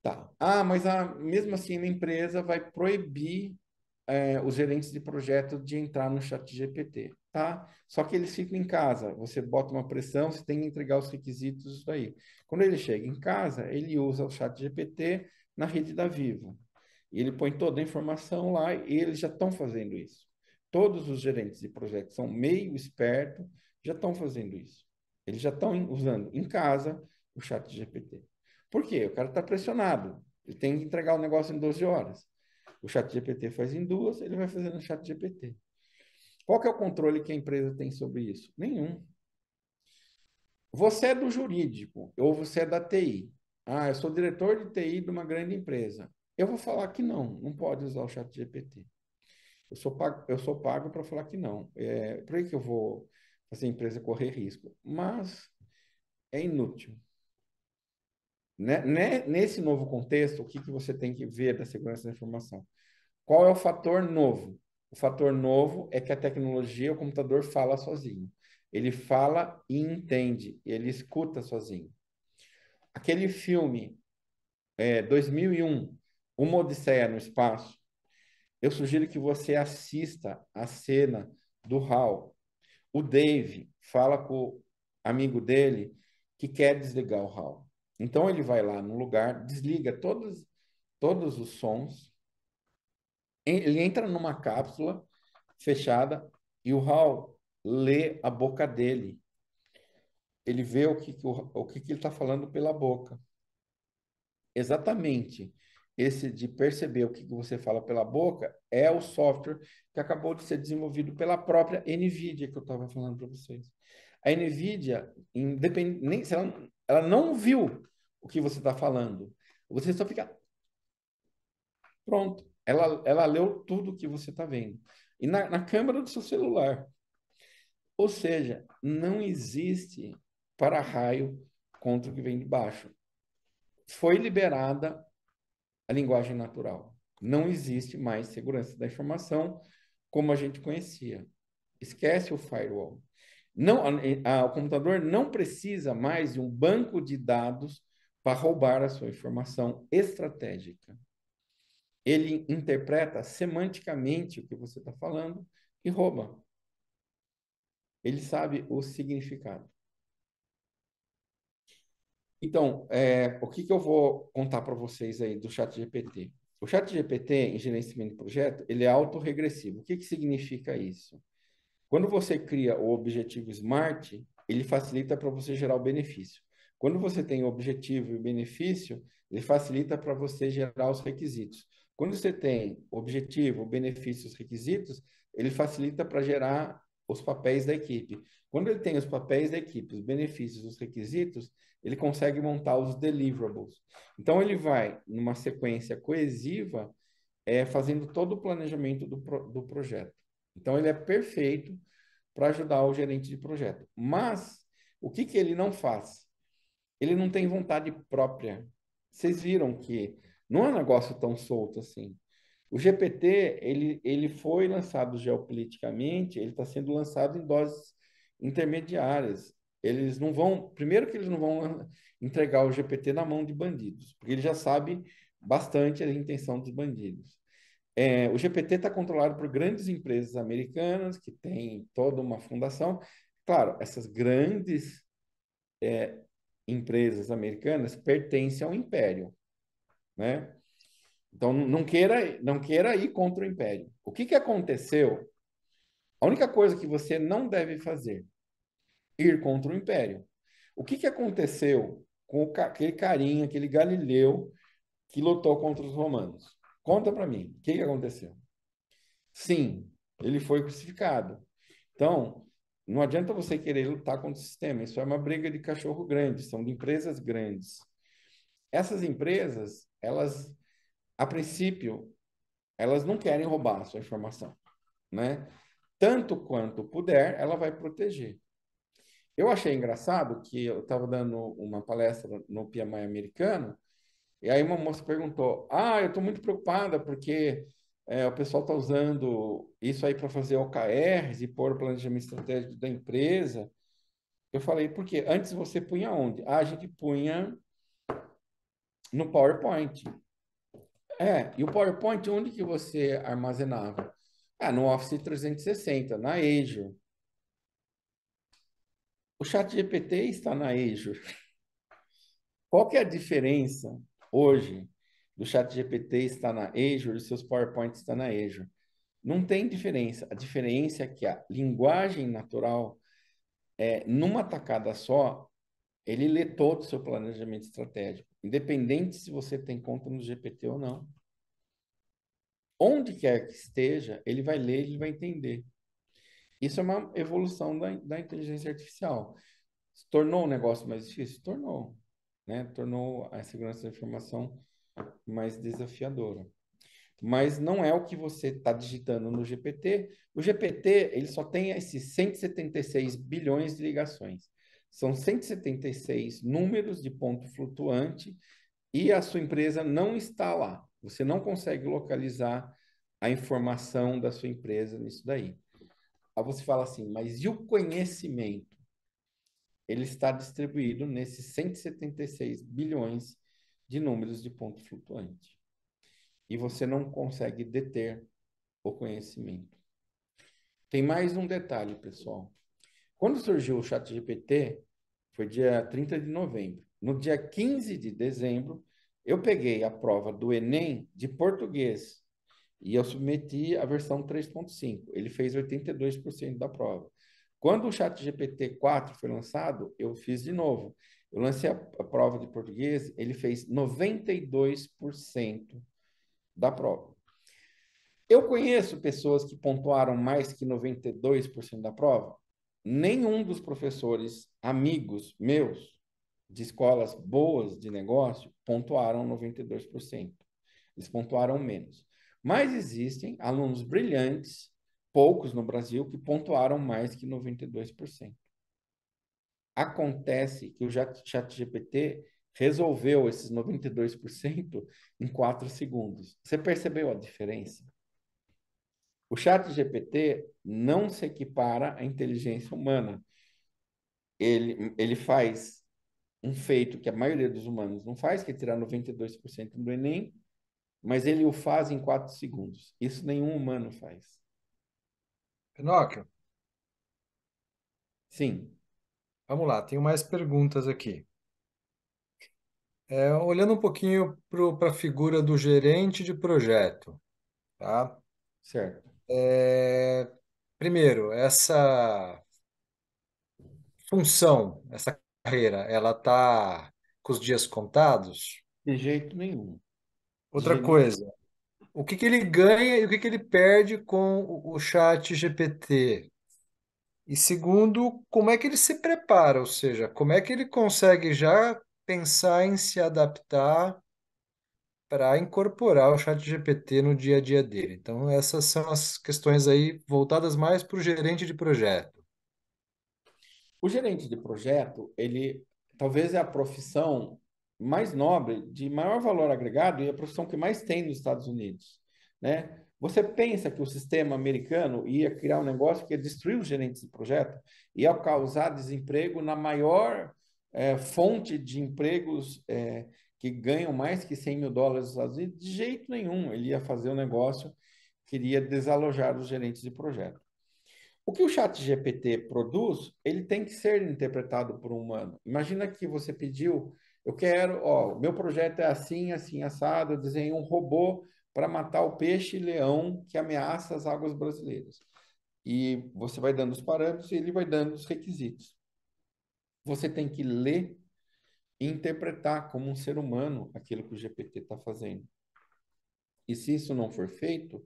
Tá. Ah, mas mesmo assim a empresa vai proibir os gerentes de projeto de entrar no chat GPT, tá? Só que eles ficam em casa, você bota uma pressão, você tem que entregar os requisitos disso aí. Quando ele chega em casa, ele usa o chat GPT na rede da Vivo. E ele põe toda a informação lá e eles já estão fazendo isso. Todos os gerentes de projeto são meio espertos, já estão fazendo isso. Eles já estão usando em casa o chat GPT. Por quê? O cara está pressionado. Ele tem que entregar o negócio em 12 horas. O chat GPT faz em 2, ele vai fazer no chat GPT. Qual que é o controle que a empresa tem sobre isso? Nenhum. Você é do jurídico ou você é da TI. Ah, eu sou diretor de TI de uma grande empresa. Eu vou falar que não pode usar o chat GPT. Eu sou pago para falar que não. Por que eu vou fazer a empresa correr risco? Mas é inútil. Nesse novo contexto, o que você tem que ver da segurança da informação? Qual é o fator novo? O fator novo é que a tecnologia, o computador fala sozinho. Ele fala e entende, ele escuta sozinho. Aquele filme, 2001, Uma Odisseia no Espaço, eu sugiro que você assista a cena do HAL. O Dave fala com o amigo dele que quer desligar o HAL. Então ele vai lá no lugar, desliga todos os sons, ele entra numa cápsula fechada e o Hal lê a boca dele. Ele vê o que ele está falando pela boca. Exatamente. Esse de perceber o que você fala pela boca é o software que acabou de ser desenvolvido pela própria NVIDIA, que eu estava falando para vocês. A NVIDIA, independente, ela não viu o que você está falando. Você só fica pronto. Ela leu tudo o que você está vendo. E na câmera do seu celular. Ou seja, não existe para-raio contra o que vem de baixo. Foi liberada a linguagem natural. Não existe mais segurança da informação como a gente conhecia. Esquece o firewall. Não, o computador não precisa mais de um banco de dados para roubar a sua informação estratégica. Ele interpreta semanticamente o que você está falando e rouba. ele sabe o significado. Então, o que eu vou contar para vocês aí do ChatGPT? O ChatGPT, em gerenciamento de projeto, ele é autorregressivo. O que significa isso? Quando você cria o objetivo SMART, ele facilita para você gerar o benefício. Quando você tem o objetivo e o benefício, ele facilita para você gerar os requisitos. Quando você tem o objetivo, o benefício e os requisitos, ele facilita para gerar os papéis da equipe. Quando ele tem os papéis da equipe, os benefícios, os requisitos, ele consegue montar os deliverables. Então, ele vai, numa sequência coesiva, fazendo todo o planejamento do projeto. Então, ele é perfeito para ajudar o gerente de projeto. Mas, o que ele não faz? Ele não tem vontade própria. Vocês viram que não é um negócio tão solto assim. O GPT, ele foi lançado geopoliticamente, ele está sendo lançado em doses intermediárias. Eles não vão, primeiro que eles não vão entregar o GPT na mão de bandidos, porque ele já sabe bastante a intenção dos bandidos. O GPT está controlado por grandes empresas americanas que têm toda uma fundação. Claro, essas grandes empresas americanas pertencem ao império, né? Então, não queira ir contra o império. O que aconteceu? A única coisa que você não deve fazer, ir contra o império. O que aconteceu com aquele carinha, aquele Galileu que lutou contra os romanos? Conta para mim, o que aconteceu? Sim, ele foi crucificado. Então, não adianta você querer lutar contra o sistema. Isso é uma briga de cachorro grande, são de empresas grandes. Essas empresas, elas, a princípio, elas não querem roubar a sua informação, né? Tanto quanto puder, ela vai proteger. Eu achei engraçado que eu estava dando uma palestra no PMI americano, e aí uma moça perguntou: eu estou muito preocupada porque o pessoal está usando isso aí para fazer OKRs e pôr o planejamento estratégico da empresa. Eu falei: por quê? Antes você punha onde? A gente punha no PowerPoint. E o PowerPoint, onde que você armazenava? No Office 360, na Azure. O ChatGPT está na Azure. Qual que é a diferença hoje do ChatGPT estar na Azure e seus PowerPoints estão na Azure? Não tem diferença. A diferença é que a linguagem natural, numa tacada só, ele lê todo o seu planejamento estratégico, independente se você tem conta no GPT ou não. Onde quer que esteja, ele vai ler, ele vai entender. Isso é uma evolução da inteligência artificial. Se tornou um negócio mais difícil? Tornou, né? Tornou a segurança da informação mais desafiadora. Mas não é o que você está digitando no GPT. O GPT, ele só tem esses 176 bilhões de ligações. São 176 números de ponto flutuante e a sua empresa não está lá. Você não consegue localizar a informação da sua empresa nisso daí. Aí você fala assim, mas e o conhecimento? Ele está distribuído nesses 176 bilhões de números de ponto flutuante. E você não consegue deter o conhecimento. Tem mais um detalhe, pessoal. Quando surgiu o ChatGPT, foi dia 30 de novembro. No dia 15 de dezembro, eu peguei a prova do Enem de português e eu submeti a versão 3.5. Ele fez 82% da prova. Quando o ChatGPT 4 foi lançado, eu fiz de novo. Eu lancei a prova de português, ele fez 92% da prova. Eu conheço pessoas que pontuaram mais que 92% da prova. Nenhum dos professores amigos meus de escolas boas de negócio pontuaram 92%. Eles pontuaram menos. Mas existem alunos brilhantes, poucos no Brasil, que pontuaram mais que 92%. Acontece que o ChatGPT resolveu esses 92% em 4 segundos. Você percebeu a diferença? O ChatGPT não se equipara à inteligência humana. Ele faz um feito que a maioria dos humanos não faz, que é tirar 92% do Enem, mas ele o faz em 4 segundos. Isso nenhum humano faz. Pinóquio, Sim, Vamos lá, tenho mais perguntas aqui. Olhando um pouquinho para a figura do gerente de projeto, tá? certo. É, Primeiro, essa função, essa carreira, ela está com os dias contados? De jeito nenhum. De Outra jeito nenhum. coisa, o que que ele ganha e o que que ele perde com o chat GPT? E segundo, como é que ele se prepara? Ou seja, como é que ele consegue já pensar em se adaptar para incorporar o chat GPT no dia a dia dele? Então, essas são as questões aí voltadas mais para o gerente de projeto. O gerente de projeto, ele talvez é a profissão mais nobre, de maior valor agregado e a profissão que mais tem nos Estados Unidos, né? Você pensa que o sistema americano ia criar um negócio que ia destruir os gerentes de projeto, ia causar desemprego na maior fonte de empregos que ganham mais que US$ 100.000 nos Estados Unidos? De jeito nenhum. Ele ia fazer um negócio que iria desalojar os gerentes de projeto. O que o chat GPT produz, ele tem que ser interpretado por um humano. Imagina que você pediu, eu quero, ó, o meu projeto é assim, assim, assado, eu desenhei um robô para matar o peixe-leão que ameaça as águas brasileiras. E você vai dando os parâmetros e ele vai dando os requisitos. Você tem que ler e interpretar como um ser humano aquilo que o GPT está fazendo. E se isso não for feito,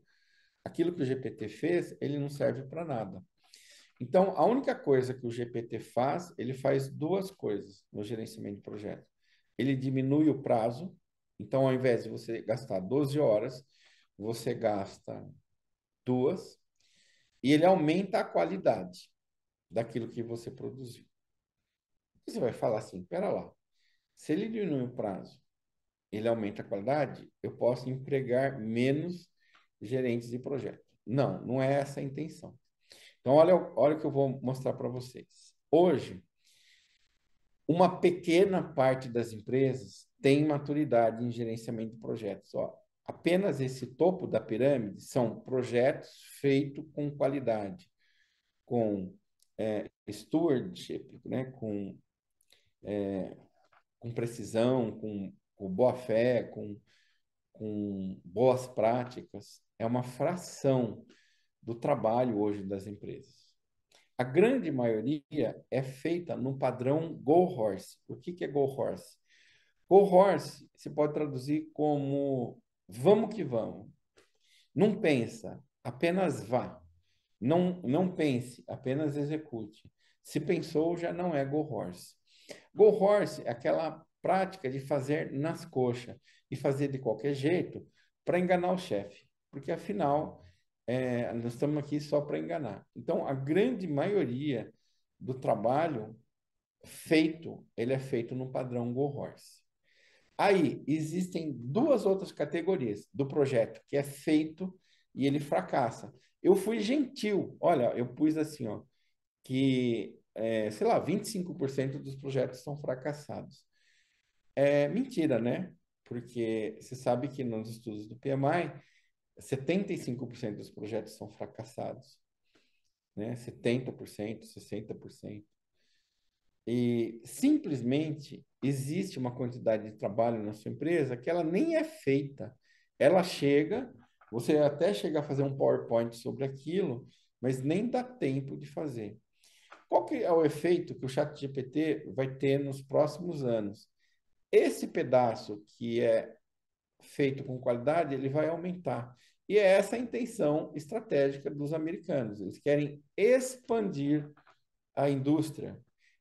aquilo que o GPT fez, ele não serve para nada. Então, a única coisa que o GPT faz, ele faz duas coisas no gerenciamento de projeto. Ele diminui o prazo, então, ao invés de você gastar 12 horas, você gasta duas, e ele aumenta a qualidade daquilo que você produziu. Você vai falar assim, pera lá, se ele diminui o prazo, ele aumenta a qualidade, eu posso empregar menos gerentes de projeto. Não, não é essa a intenção. Então, olha o que eu vou mostrar para vocês. Hoje, uma pequena parte das empresas tem maturidade em gerenciamento de projetos. Ó, apenas esse topo da pirâmide são projetos feitos com qualidade, com stewardship, né? Com precisão, com boa fé, com boas práticas. É uma fração do trabalho hoje das empresas. A grande maioria é feita no padrão Go Horse. O que que é Go Horse? Go Horse se pode traduzir como vamos que vamos. Não pensa, apenas vá. Não pense, apenas execute. Se pensou, já não é Go Horse. Go Horse é aquela prática de fazer nas coxas e fazer de qualquer jeito para enganar o chefe. Porque, afinal, nós estamos aqui só para enganar. Então, a grande maioria do trabalho feito, ele é feito no padrão Go Horse. Aí, existem duas outras categorias do projeto que é feito e ele fracassa. Eu fui gentil. Olha, eu pus assim, ó, que, sei lá, 25% dos projetos são fracassados. É mentira, né? Porque você sabe que nos estudos do PMI, 75% dos projetos são fracassados, né? 70%, 60%. E simplesmente existe uma quantidade de trabalho na sua empresa que ela nem é feita. Ela chega, você até chega a fazer um PowerPoint sobre aquilo, mas nem dá tempo de fazer. Qual que é o efeito que o ChatGPT vai ter nos próximos anos? Esse pedaço que é feito com qualidade, ele vai aumentar. E é essa a intenção estratégica dos americanos. Eles querem expandir a indústria.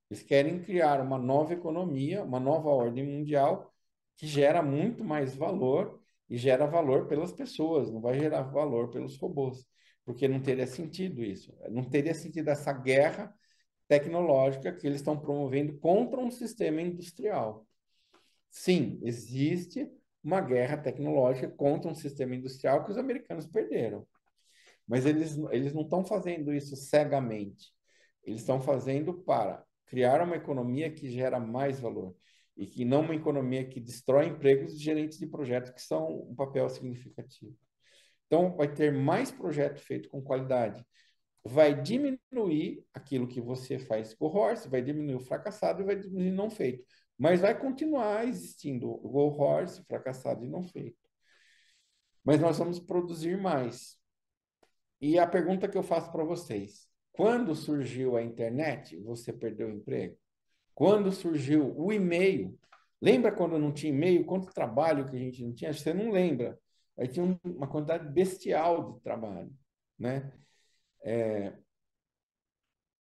Eles querem criar uma nova economia, uma nova ordem mundial que gera muito mais valor e gera valor pelas pessoas, não vai gerar valor pelos robôs, porque não teria sentido isso. Não teria sentido essa guerra tecnológica que eles estão promovendo contra um sistema industrial. Sim, existe uma guerra tecnológica contra um sistema industrial que os americanos perderam. Mas eles não estão fazendo isso cegamente. Eles estão fazendo para criar uma economia que gera mais valor e que não uma economia que destrói empregos de gerentes de projetos, que são um papel significativo. Então, vai ter mais projeto feito com qualidade, vai diminuir aquilo que você faz com o horse, vai diminuir o fracassado e vai diminuir o não feito. Mas vai continuar existindo o go horse, fracassado e não feito. Mas nós vamos produzir mais. E a pergunta que eu faço para vocês: quando surgiu a internet, você perdeu o emprego? Quando surgiu o e-mail, lembra quando não tinha e-mail? Quanto trabalho que a gente não tinha? Você não lembra. Aí tinha uma quantidade bestial de trabalho, né?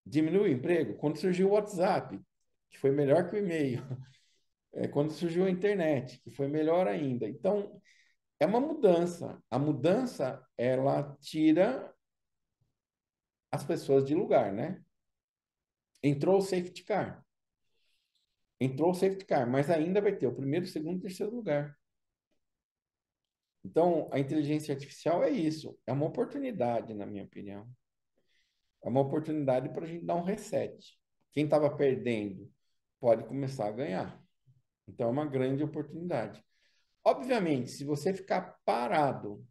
Diminuiu o emprego quando surgiu o WhatsApp, que foi melhor que o e-mail. Quando surgiu a internet, que foi melhor ainda. Então, é uma mudança. A mudança, ela tira as pessoas de lugar, né? Entrou o safety car. Entrou o safety car, mas ainda vai ter o primeiro, segundo e terceiro lugar. Então, a inteligência artificial é isso. É uma oportunidade, na minha opinião. É uma oportunidade para a gente dar um reset. Quem estava perdendo pode começar a ganhar. Então, é uma grande oportunidade. Obviamente, se você ficar parado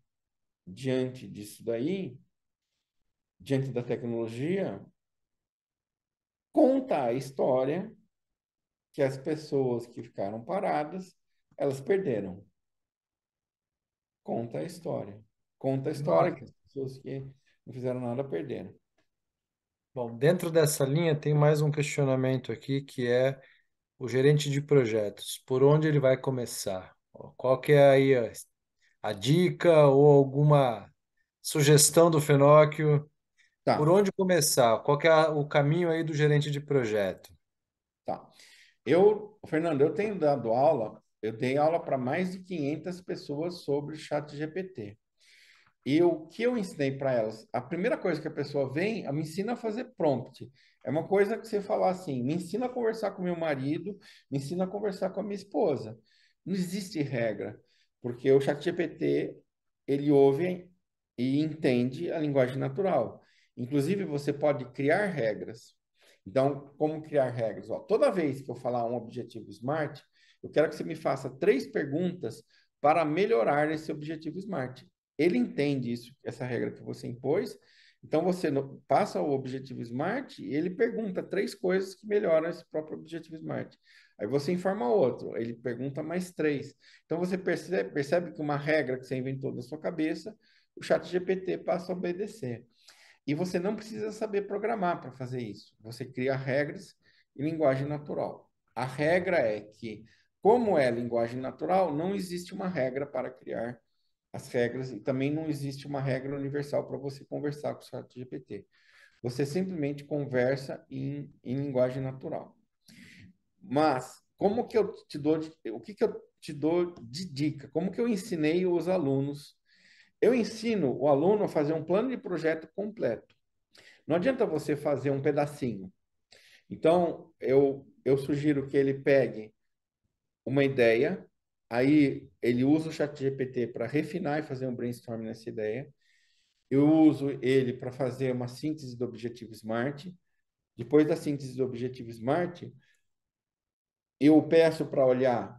diante disso daí, diante da tecnologia, conta a história que as pessoas que ficaram paradas, elas perderam. Conta a história. Conta a história que as pessoas que não fizeram nada perderam. Bom, dentro dessa linha tem mais um questionamento aqui que é o gerente de projetos. Por onde ele vai começar? Qual que é aí a dica ou alguma sugestão do Fenóquio? Por Tá, onde começar? Qual que é o caminho aí do gerente de projeto? tá. Fernando, eu tenho dado aula, eu dei aula para mais de 500 pessoas sobre o chat GPT. E o que eu ensinei para elas? A primeira coisa que a pessoa vem, ela me ensina a fazer prompt. É uma coisa que você falar assim, me ensina a conversar com meu marido, me ensina a conversar com a minha esposa. Não existe regra, porque o ChatGPT, ele ouve e entende a linguagem natural. Inclusive, você pode criar regras. Então, como criar regras? Ó, toda vez que eu falar um objetivo SMART, eu quero que você me faça 3 perguntas para melhorar esse objetivo SMART. Ele entende isso, essa regra que você impôs. Então, você passa o objetivo SMART e ele pergunta 3 coisas que melhoram esse próprio objetivo SMART. Aí você informa outro, ele pergunta mais 3. Então, você percebe que uma regra que você inventou da sua cabeça, o chat GPT passa a obedecer. E você não precisa saber programar para fazer isso. Você cria regras em linguagem natural. A regra é que, como é linguagem natural, não existe uma regra para criar as regras e também não existe uma regra universal para você conversar com o chat GPT. Você simplesmente conversa em linguagem natural. Mas como que eu te dou, o que eu te dou de dica? Como que eu ensinei os alunos? Eu ensino o aluno a fazer um plano de projeto completo. Não adianta você fazer um pedacinho. Então, eu sugiro que ele pegue uma ideia, aí ele usa o chat GPT para refinar e fazer um brainstorm nessa ideia. Eu uso ele para fazer uma síntese do objetivo SMART. Depois da síntese do objetivo SMART, eu peço para olhar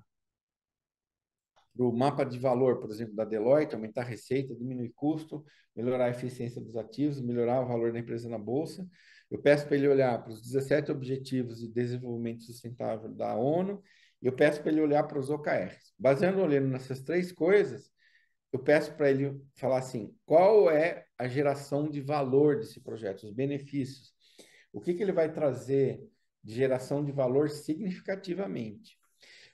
para o mapa de valor, por exemplo, da Deloitte, aumentar a receita, diminuir custo, melhorar a eficiência dos ativos, melhorar o valor da empresa na bolsa. Eu peço para ele olhar para os 17 Objetivos de Desenvolvimento Sustentável da ONU. E eu peço para ele olhar para os OKRs. Baseando olhando nessas 3 coisas, eu peço para ele falar assim, qual é a geração de valor desse projeto, os benefícios. O que ele vai trazer de geração de valor significativamente.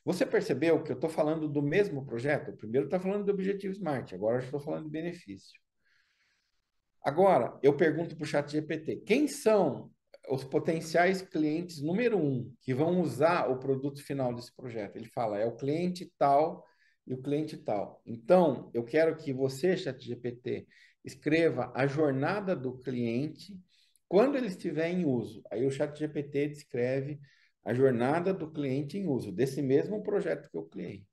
Você percebeu que eu estou falando do mesmo projeto? O primeiro está falando do objetivo SMART, agora eu estou falando de benefício. Agora, eu pergunto para o chat GPT, quem são os potenciais clientes número 1 que vão usar o produto final desse projeto? Ele fala, é o cliente tal e o cliente tal. Então, eu quero que você, chat GPT, escreva a jornada do cliente quando ele estiver em uso. Aí o chat GPT descreve a jornada do cliente em uso, desse mesmo projeto que eu criei.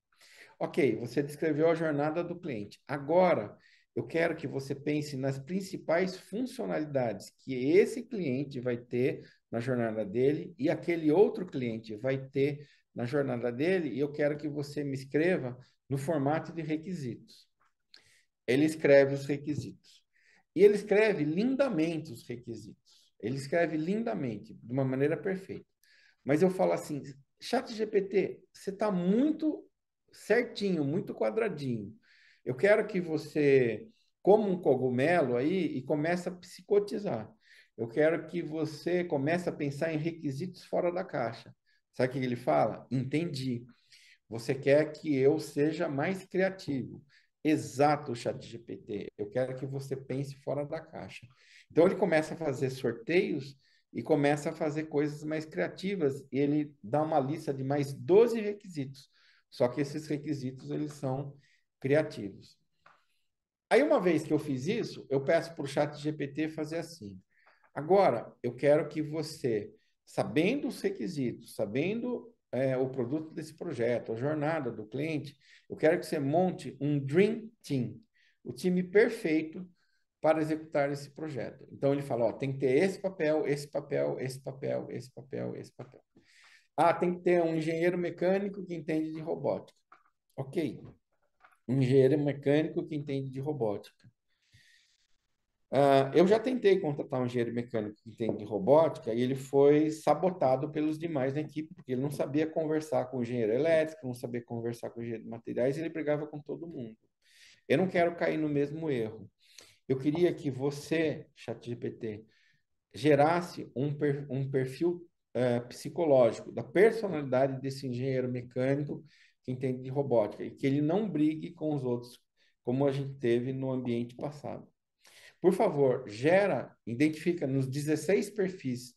Ok, você descreveu a jornada do cliente. Agora, eu quero que você pense nas principais funcionalidades que esse cliente vai ter na jornada dele e aquele outro cliente vai ter na jornada dele, e eu quero que você me escreva no formato de requisitos. Ele escreve os requisitos. E ele escreve lindamente os requisitos. Ele escreve lindamente, de uma maneira perfeita. Mas eu falo assim, ChatGPT, você está muito certinho, muito quadradinho. Eu quero que você coma um cogumelo aí e comece a psicotizar. Eu quero que você comece a pensar em requisitos fora da caixa. Sabe o que ele fala? Entendi. Você quer que eu seja mais criativo. Exato, ChatGPT. Eu quero que você pense fora da caixa. Então ele começa a fazer sorteios e começa a fazer coisas mais criativas. E ele dá uma lista de mais 12 requisitos. Só que esses requisitos eles são criativos. Aí uma vez que eu fiz isso, eu peço para o ChatGPT fazer assim. Agora, eu quero que você, sabendo os requisitos, sabendo o produto desse projeto, a jornada do cliente, eu quero que você monte um Dream Team, o time perfeito para executar esse projeto. Então ele fala, ó, tem que ter esse papel, esse papel, esse papel, esse papel, esse papel. Ah, tem que ter um engenheiro mecânico que entende de robótica. Ok. Um engenheiro mecânico que entende de robótica. Eu já tentei contratar um engenheiro mecânico que entende de robótica e ele foi sabotado pelos demais da equipe, porque ele não sabia conversar com o engenheiro elétrico, não sabia conversar com o engenheiro de materiais, e ele brigava com todo mundo. Eu não quero cair no mesmo erro. Eu queria que você, ChatGPT, gerasse um perfil psicológico da personalidade desse engenheiro mecânico que entende de robótica e que ele não brigue com os outros, como a gente teve no ambiente passado. Por favor, identifica nos 16 perfis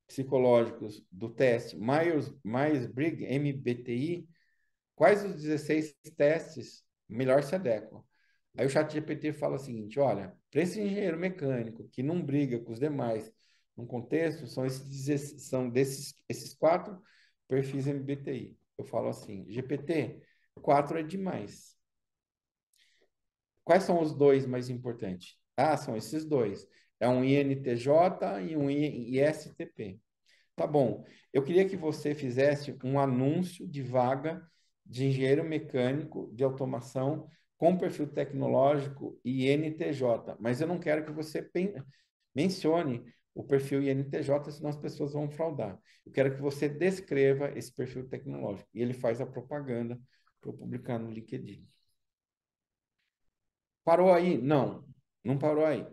psicológicos do teste Myers-Briggs MBTI, quais os 16 testes melhor se adequam. Aí o ChatGPT fala o seguinte, olha, para esse engenheiro mecânico que não briga com os demais num contexto, são esses 4 perfis MBTI. Eu falo assim, GPT, 4 é demais. Quais são os 2 mais importantes? Ah, são esses 2. É um INTJ e um ISTP. Tá bom. Eu queria que você fizesse um anúncio de vaga de engenheiro mecânico de automação com perfil tecnológico INTJ, mas eu não quero que você mencione o perfil INTJ, senão as pessoas vão fraudar. Eu quero que você descreva esse perfil tecnológico. E ele faz a propaganda para eu publicar no LinkedIn. Parou aí? Não, não parou aí.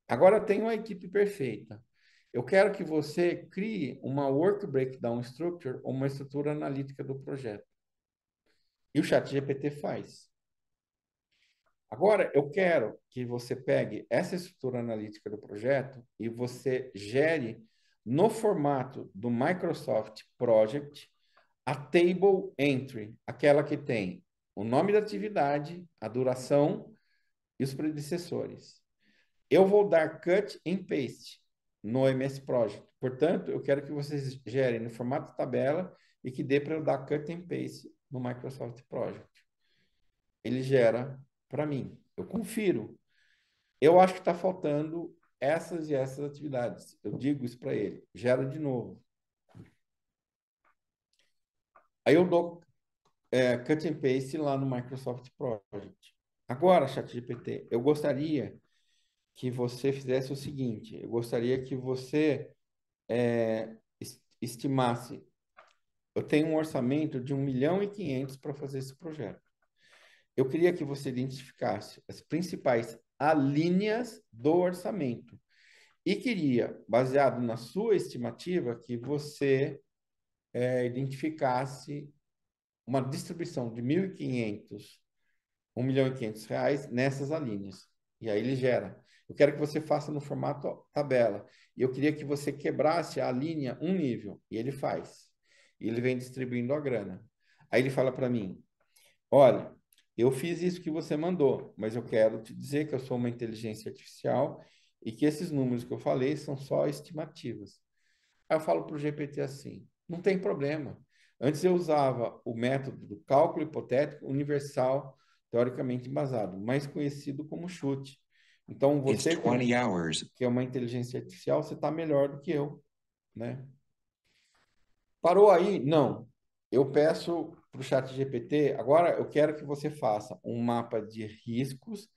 Agora eu tenho uma equipe perfeita. Eu quero que você crie uma Work Breakdown Structure, ou uma estrutura analítica do projeto. E o ChatGPT faz. Agora, eu quero que você pegue essa estrutura analítica do projeto e você gere no formato do Microsoft Project a table entry, aquela que tem o nome da atividade, a duração e os predecessores. Eu vou dar cut and paste no MS Project. Portanto, eu quero que vocês gerem no formato tabela e que dê para eu dar cut and paste no Microsoft Project. Ele gera para mim. Eu confiro. Eu acho que está faltando essas e essas atividades. Eu digo isso para ele. Gera de novo. Aí eu dou cut and paste lá no Microsoft Project. Agora, ChatGPT, eu gostaria que você fizesse o seguinte: eu gostaria que você estimasse, eu tenho um orçamento de 1.500.000 para fazer esse projeto. Eu queria que você identificasse as principais alíneas do orçamento e queria, baseado na sua estimativa, que você identificasse uma distribuição de 1.500, R$ 1.500 nessas alíneas. E aí ele gera. Eu quero que você faça no formato tabela. E eu queria que você quebrasse a linha um nível. E ele faz. E ele vem distribuindo a grana. Aí ele fala para mim, olha, eu fiz isso que você mandou, mas eu quero te dizer que eu sou uma inteligência artificial e que esses números que eu falei são só estimativas. Aí eu falo para o GPT assim, não tem problema. Antes eu usava o método do cálculo hipotético universal, teoricamente embasado, mais conhecido como chute. Então, você que é uma inteligência artificial, você está melhor do que eu, né? Parou aí? Não. Eu peço para o ChatGPT, agora eu quero que você faça um mapa de riscos,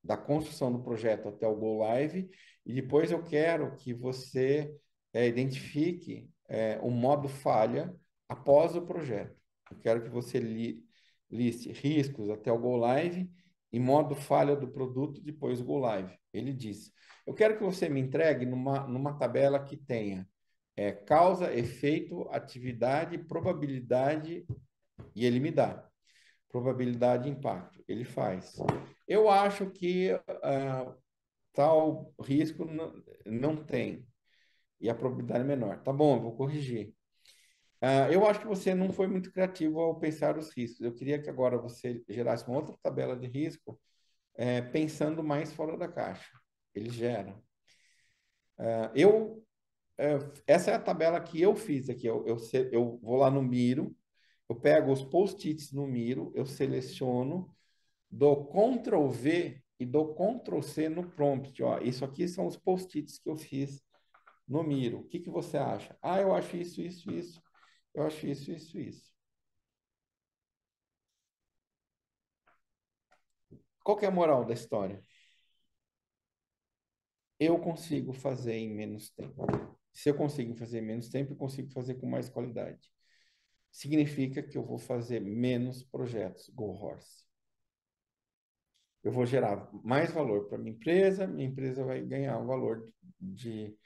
da construção do projeto até o Go Live, e depois eu quero que você identifique o modo falha após o projeto. Eu quero que você liste riscos até o Go Live e modo falha do produto depois do Go Live. Ele diz: eu quero que você me entregue numa tabela que tenha causa, efeito, atividade, probabilidade, e ele me dá probabilidade e impacto. Ele faz. Eu acho que tal risco não tem e a probabilidade é menor. Tá bom, eu vou corrigir. Eu acho que você não foi muito criativo ao pensar os riscos. Eu queria que agora você gerasse uma outra tabela de risco, pensando mais fora da caixa. Ele gera. Eu essa é a tabela que eu fiz aqui. Eu vou lá no Miro, eu pego os post-its no Miro, eu seleciono, dou Ctrl V e dou Ctrl C no prompt. Ó, isso aqui são os post-its que eu fiz no Miro. O que que você acha? Ah, eu acho isso, isso, isso. Eu acho isso, isso, isso. Qual que é a moral da história? Eu consigo fazer em menos tempo. Se eu consigo fazer em menos tempo, eu consigo fazer com mais qualidade. Significa que eu vou fazer menos projetos Go Horse. Eu vou gerar mais valor para minha empresa vai ganhar um valor de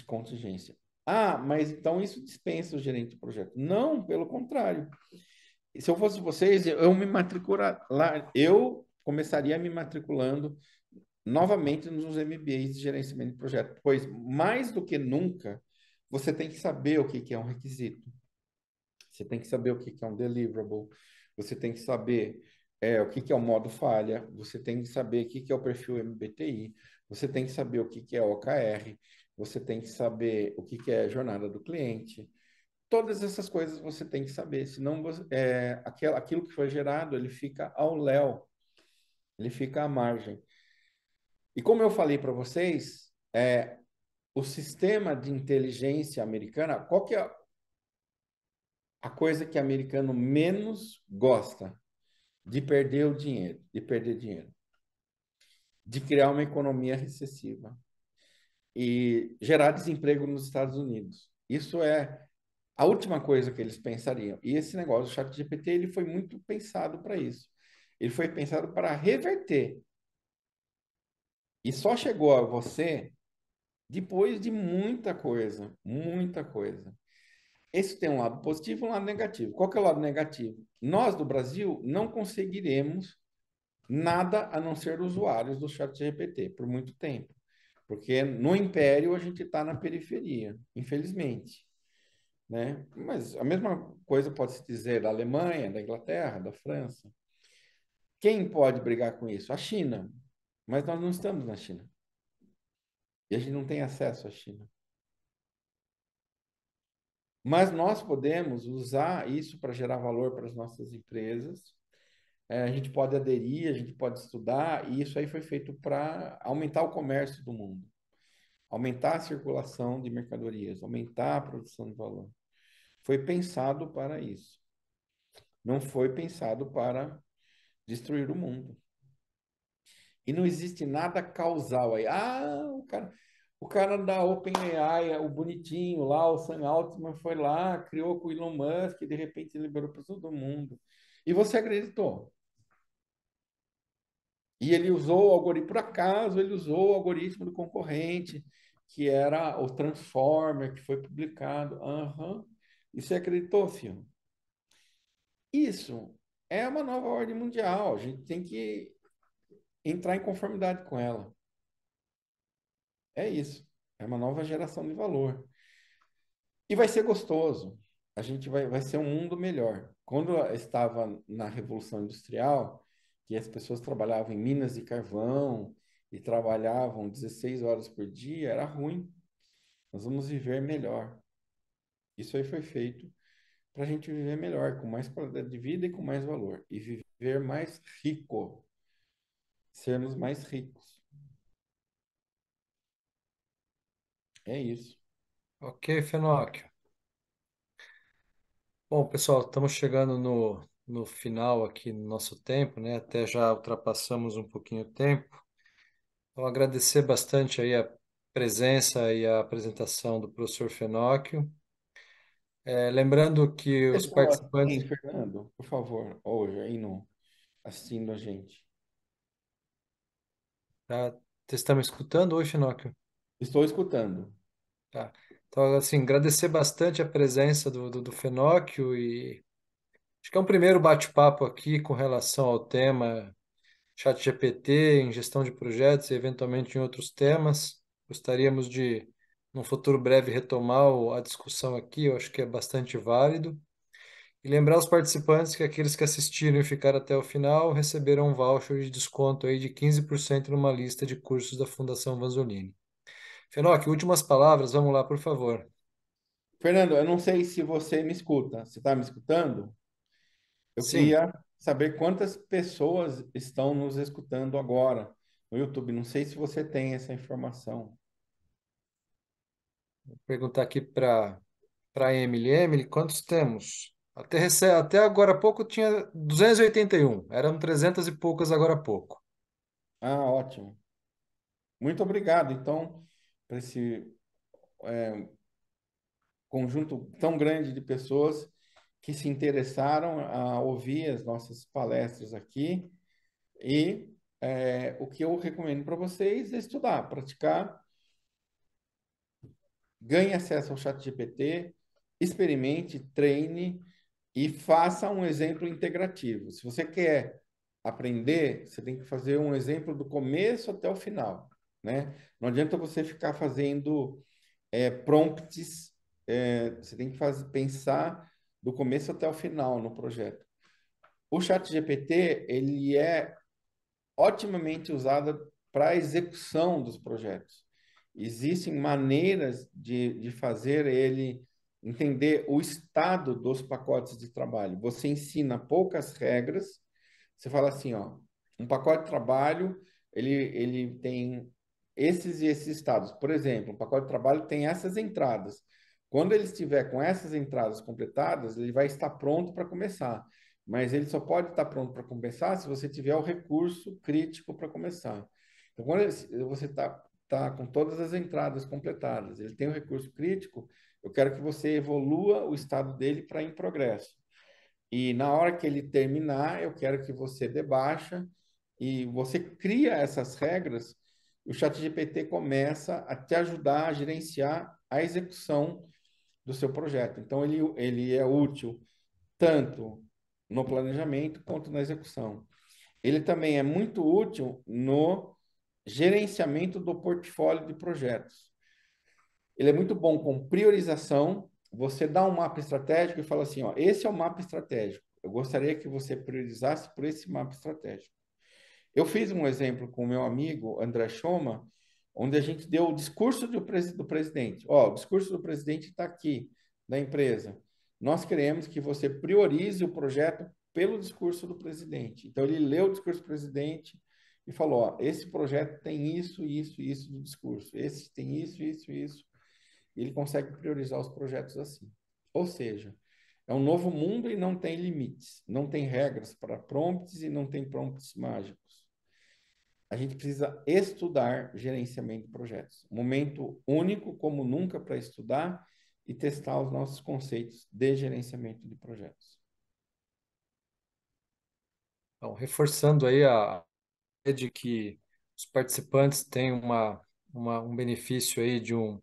contingência. Ah, mas então isso dispensa o gerente de projeto. Não, pelo contrário. Se eu fosse vocês, eu me matricular lá, eu começaria me matriculando novamente nos MBAs de gerenciamento de projeto, pois mais do que nunca você tem que saber o que que é um requisito. Você tem que saber o que que é um deliverable, você tem que saber o que que é o modo falha, você tem que saber o que que é o perfil MBTI, você tem que saber o que que é OKR, você tem que saber o que que é jornada do cliente. Todas essas coisas você tem que saber, senão aquilo que foi gerado, ele fica ao léu, ele fica à margem. E como eu falei para vocês, o sistema de inteligência americana, qual que é a coisa que o americano menos gosta? De perder o dinheiro, de perder dinheiro, de criar uma economia recessiva e gerar desemprego nos Estados Unidos. Isso é a última coisa que eles pensariam. E esse negócio do ChatGPT, ele foi muito pensado para isso. Ele foi pensado para reverter. E só chegou a você depois de muita coisa, muita coisa. Esse tem um lado positivo e um lado negativo. Qual que é o lado negativo? Nós do Brasil não conseguiremos nada a não ser usuários do ChatGPT por muito tempo. Porque no império a gente está na periferia, infelizmente, né? Mas a mesma coisa pode se dizer da Alemanha, da Inglaterra, da França. Quem pode brigar com isso? A China. Mas nós não estamos na China. E a gente não tem acesso à China. Mas nós podemos usar isso para gerar valor para as nossas empresas. A gente pode aderir, a gente pode estudar, e isso aí foi feito para aumentar o comércio do mundo, aumentar a circulação de mercadorias, aumentar a produção de valor. Foi pensado para isso. Não foi pensado para destruir o mundo. E não existe nada causal aí. Ah, o cara da OpenAI, o bonitinho lá, o Sam Altman foi lá, criou com o Elon Musk e de repente liberou para todo mundo. E você acreditou? E ele usou o algoritmo, por acaso, ele usou o algoritmo do concorrente, que era o Transformer, que foi publicado. Aham. E você acreditou, filho? Isso é uma nova ordem mundial. A gente tem que entrar em conformidade com ela. É isso. É uma nova geração de valor. E vai ser gostoso. A gente vai ser um mundo melhor. Quando eu estava na Revolução Industrial, que as pessoas trabalhavam em minas de carvão e trabalhavam 16 horas por dia, era ruim. Nós vamos viver melhor. Isso aí foi feito para a gente viver melhor, com mais qualidade de vida e com mais valor. E viver mais rico. Sermos mais ricos. É isso. Ok, Fenóquio. Bom, pessoal, estamos chegando no final aqui no nosso tempo, né? Até já ultrapassamos um pouquinho o tempo. Então, agradecer bastante aí a presença e a apresentação do professor Fenóquio. Lembrando que os Pessoa, hein, participantes... Fernando, por favor, hoje aí no, assistindo a gente. Tá, você está me escutando hoje, Fenóquio? Estou escutando. Tá. Então, assim, agradecer bastante a presença do Fenóquio e acho que é um primeiro bate-papo aqui com relação ao tema ChatGPT em gestão de projetos e eventualmente em outros temas. Gostaríamos de, num futuro breve, retomar a discussão aqui, eu acho que é bastante válido. E lembrar os participantes que aqueles que assistiram e ficaram até o final receberam um voucher de desconto aí de 15% numa lista de cursos da Fundação Vanzolini. Fenoc, últimas palavras, vamos lá, por favor. Fernando, eu não sei se você me escuta. Você está me escutando? Eu Sim, queria saber quantas pessoas estão nos escutando agora no YouTube. Não sei se você tem essa informação. vou perguntar aqui para a Emily. Emily, quantos temos? Até agora há pouco tinha 281. Eram 300 e poucas agora há pouco. Ah, ótimo. Muito obrigado. Então, por esse conjunto tão grande de pessoas que se interessaram a ouvir as nossas palestras aqui. E o que eu recomendo para vocês é estudar, praticar, ganhe acesso ao chat GPT, experimente, treine e faça um exemplo integrativo. Se você quer aprender, você tem que fazer um exemplo do começo até o final, né? Não adianta você ficar fazendo prompts, você tem que pensar do começo até o final no projeto. O chat GPT, ele é otimamente usado para a execução dos projetos. Existem maneiras de fazer ele entender o estado dos pacotes de trabalho. Você ensina poucas regras, você fala assim, ó, um pacote de trabalho, ele tem esses e esses estados. Por exemplo, um pacote de trabalho tem essas entradas. Quando ele estiver com essas entradas completadas, ele vai estar pronto para começar. Mas ele só pode estar pronto para começar se você tiver o recurso crítico para começar. Então, quando você tá com todas as entradas completadas, ele tem o recurso crítico, eu quero que você evolua o estado dele para em progresso. E na hora que ele terminar, eu quero que você debaixa e você cria essas regras. O ChatGPT começa a te ajudar a gerenciar a execução do seu projeto. Então, ele é útil tanto no planejamento quanto na execução. Ele também é muito útil no gerenciamento do portfólio de projetos. Ele é muito bom com priorização. Você dá um mapa estratégico e fala assim, ó, esse é o mapa estratégico. Eu gostaria que você priorizasse por esse mapa estratégico. Eu fiz um exemplo com o meu amigo André Schoma, onde a gente deu o discurso do presidente. Ó, o discurso do presidente está aqui, da empresa. Nós queremos que você priorize o projeto pelo discurso do presidente. Então, ele leu o discurso do presidente e falou: ó, esse projeto tem isso, isso, isso do discurso. Esse tem isso, isso, isso. E ele consegue priorizar os projetos assim. Ou seja, é um novo mundo e não tem limites. Não tem regras para prompts e não tem prompts mágicos. A gente precisa estudar gerenciamento de projetos. Um momento único como nunca para estudar e testar os nossos conceitos de gerenciamento de projetos. Então, reforçando aí a ideia de que os participantes têm um benefício aí de um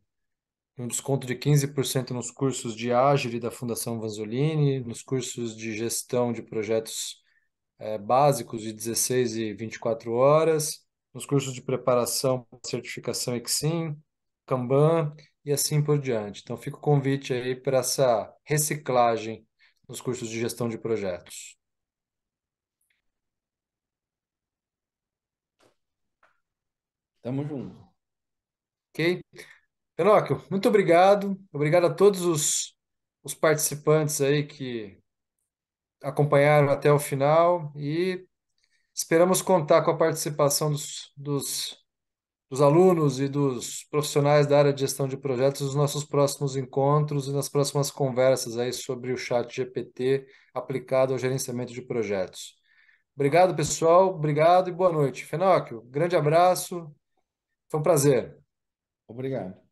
desconto de 15% nos cursos de Agile da Fundação Vanzolini, nos cursos de gestão de projetos básicos de 16 e 24 horas, nos cursos de preparação para certificação Exim, Kanban e assim por diante. Então, fica o convite aí para essa reciclagem nos cursos de gestão de projetos. Tamo junto. Ok? Pinóquio, muito obrigado. Obrigado a todos os participantes aí que acompanharam até o final e esperamos contar com a participação dos dos alunos e dos profissionais da área de gestão de projetos nos nossos próximos encontros e nas próximas conversas aí sobre o chat GPT aplicado ao gerenciamento de projetos. Obrigado, pessoal. Obrigado e boa noite. Fenóquio, grande abraço. Foi um prazer. Obrigado.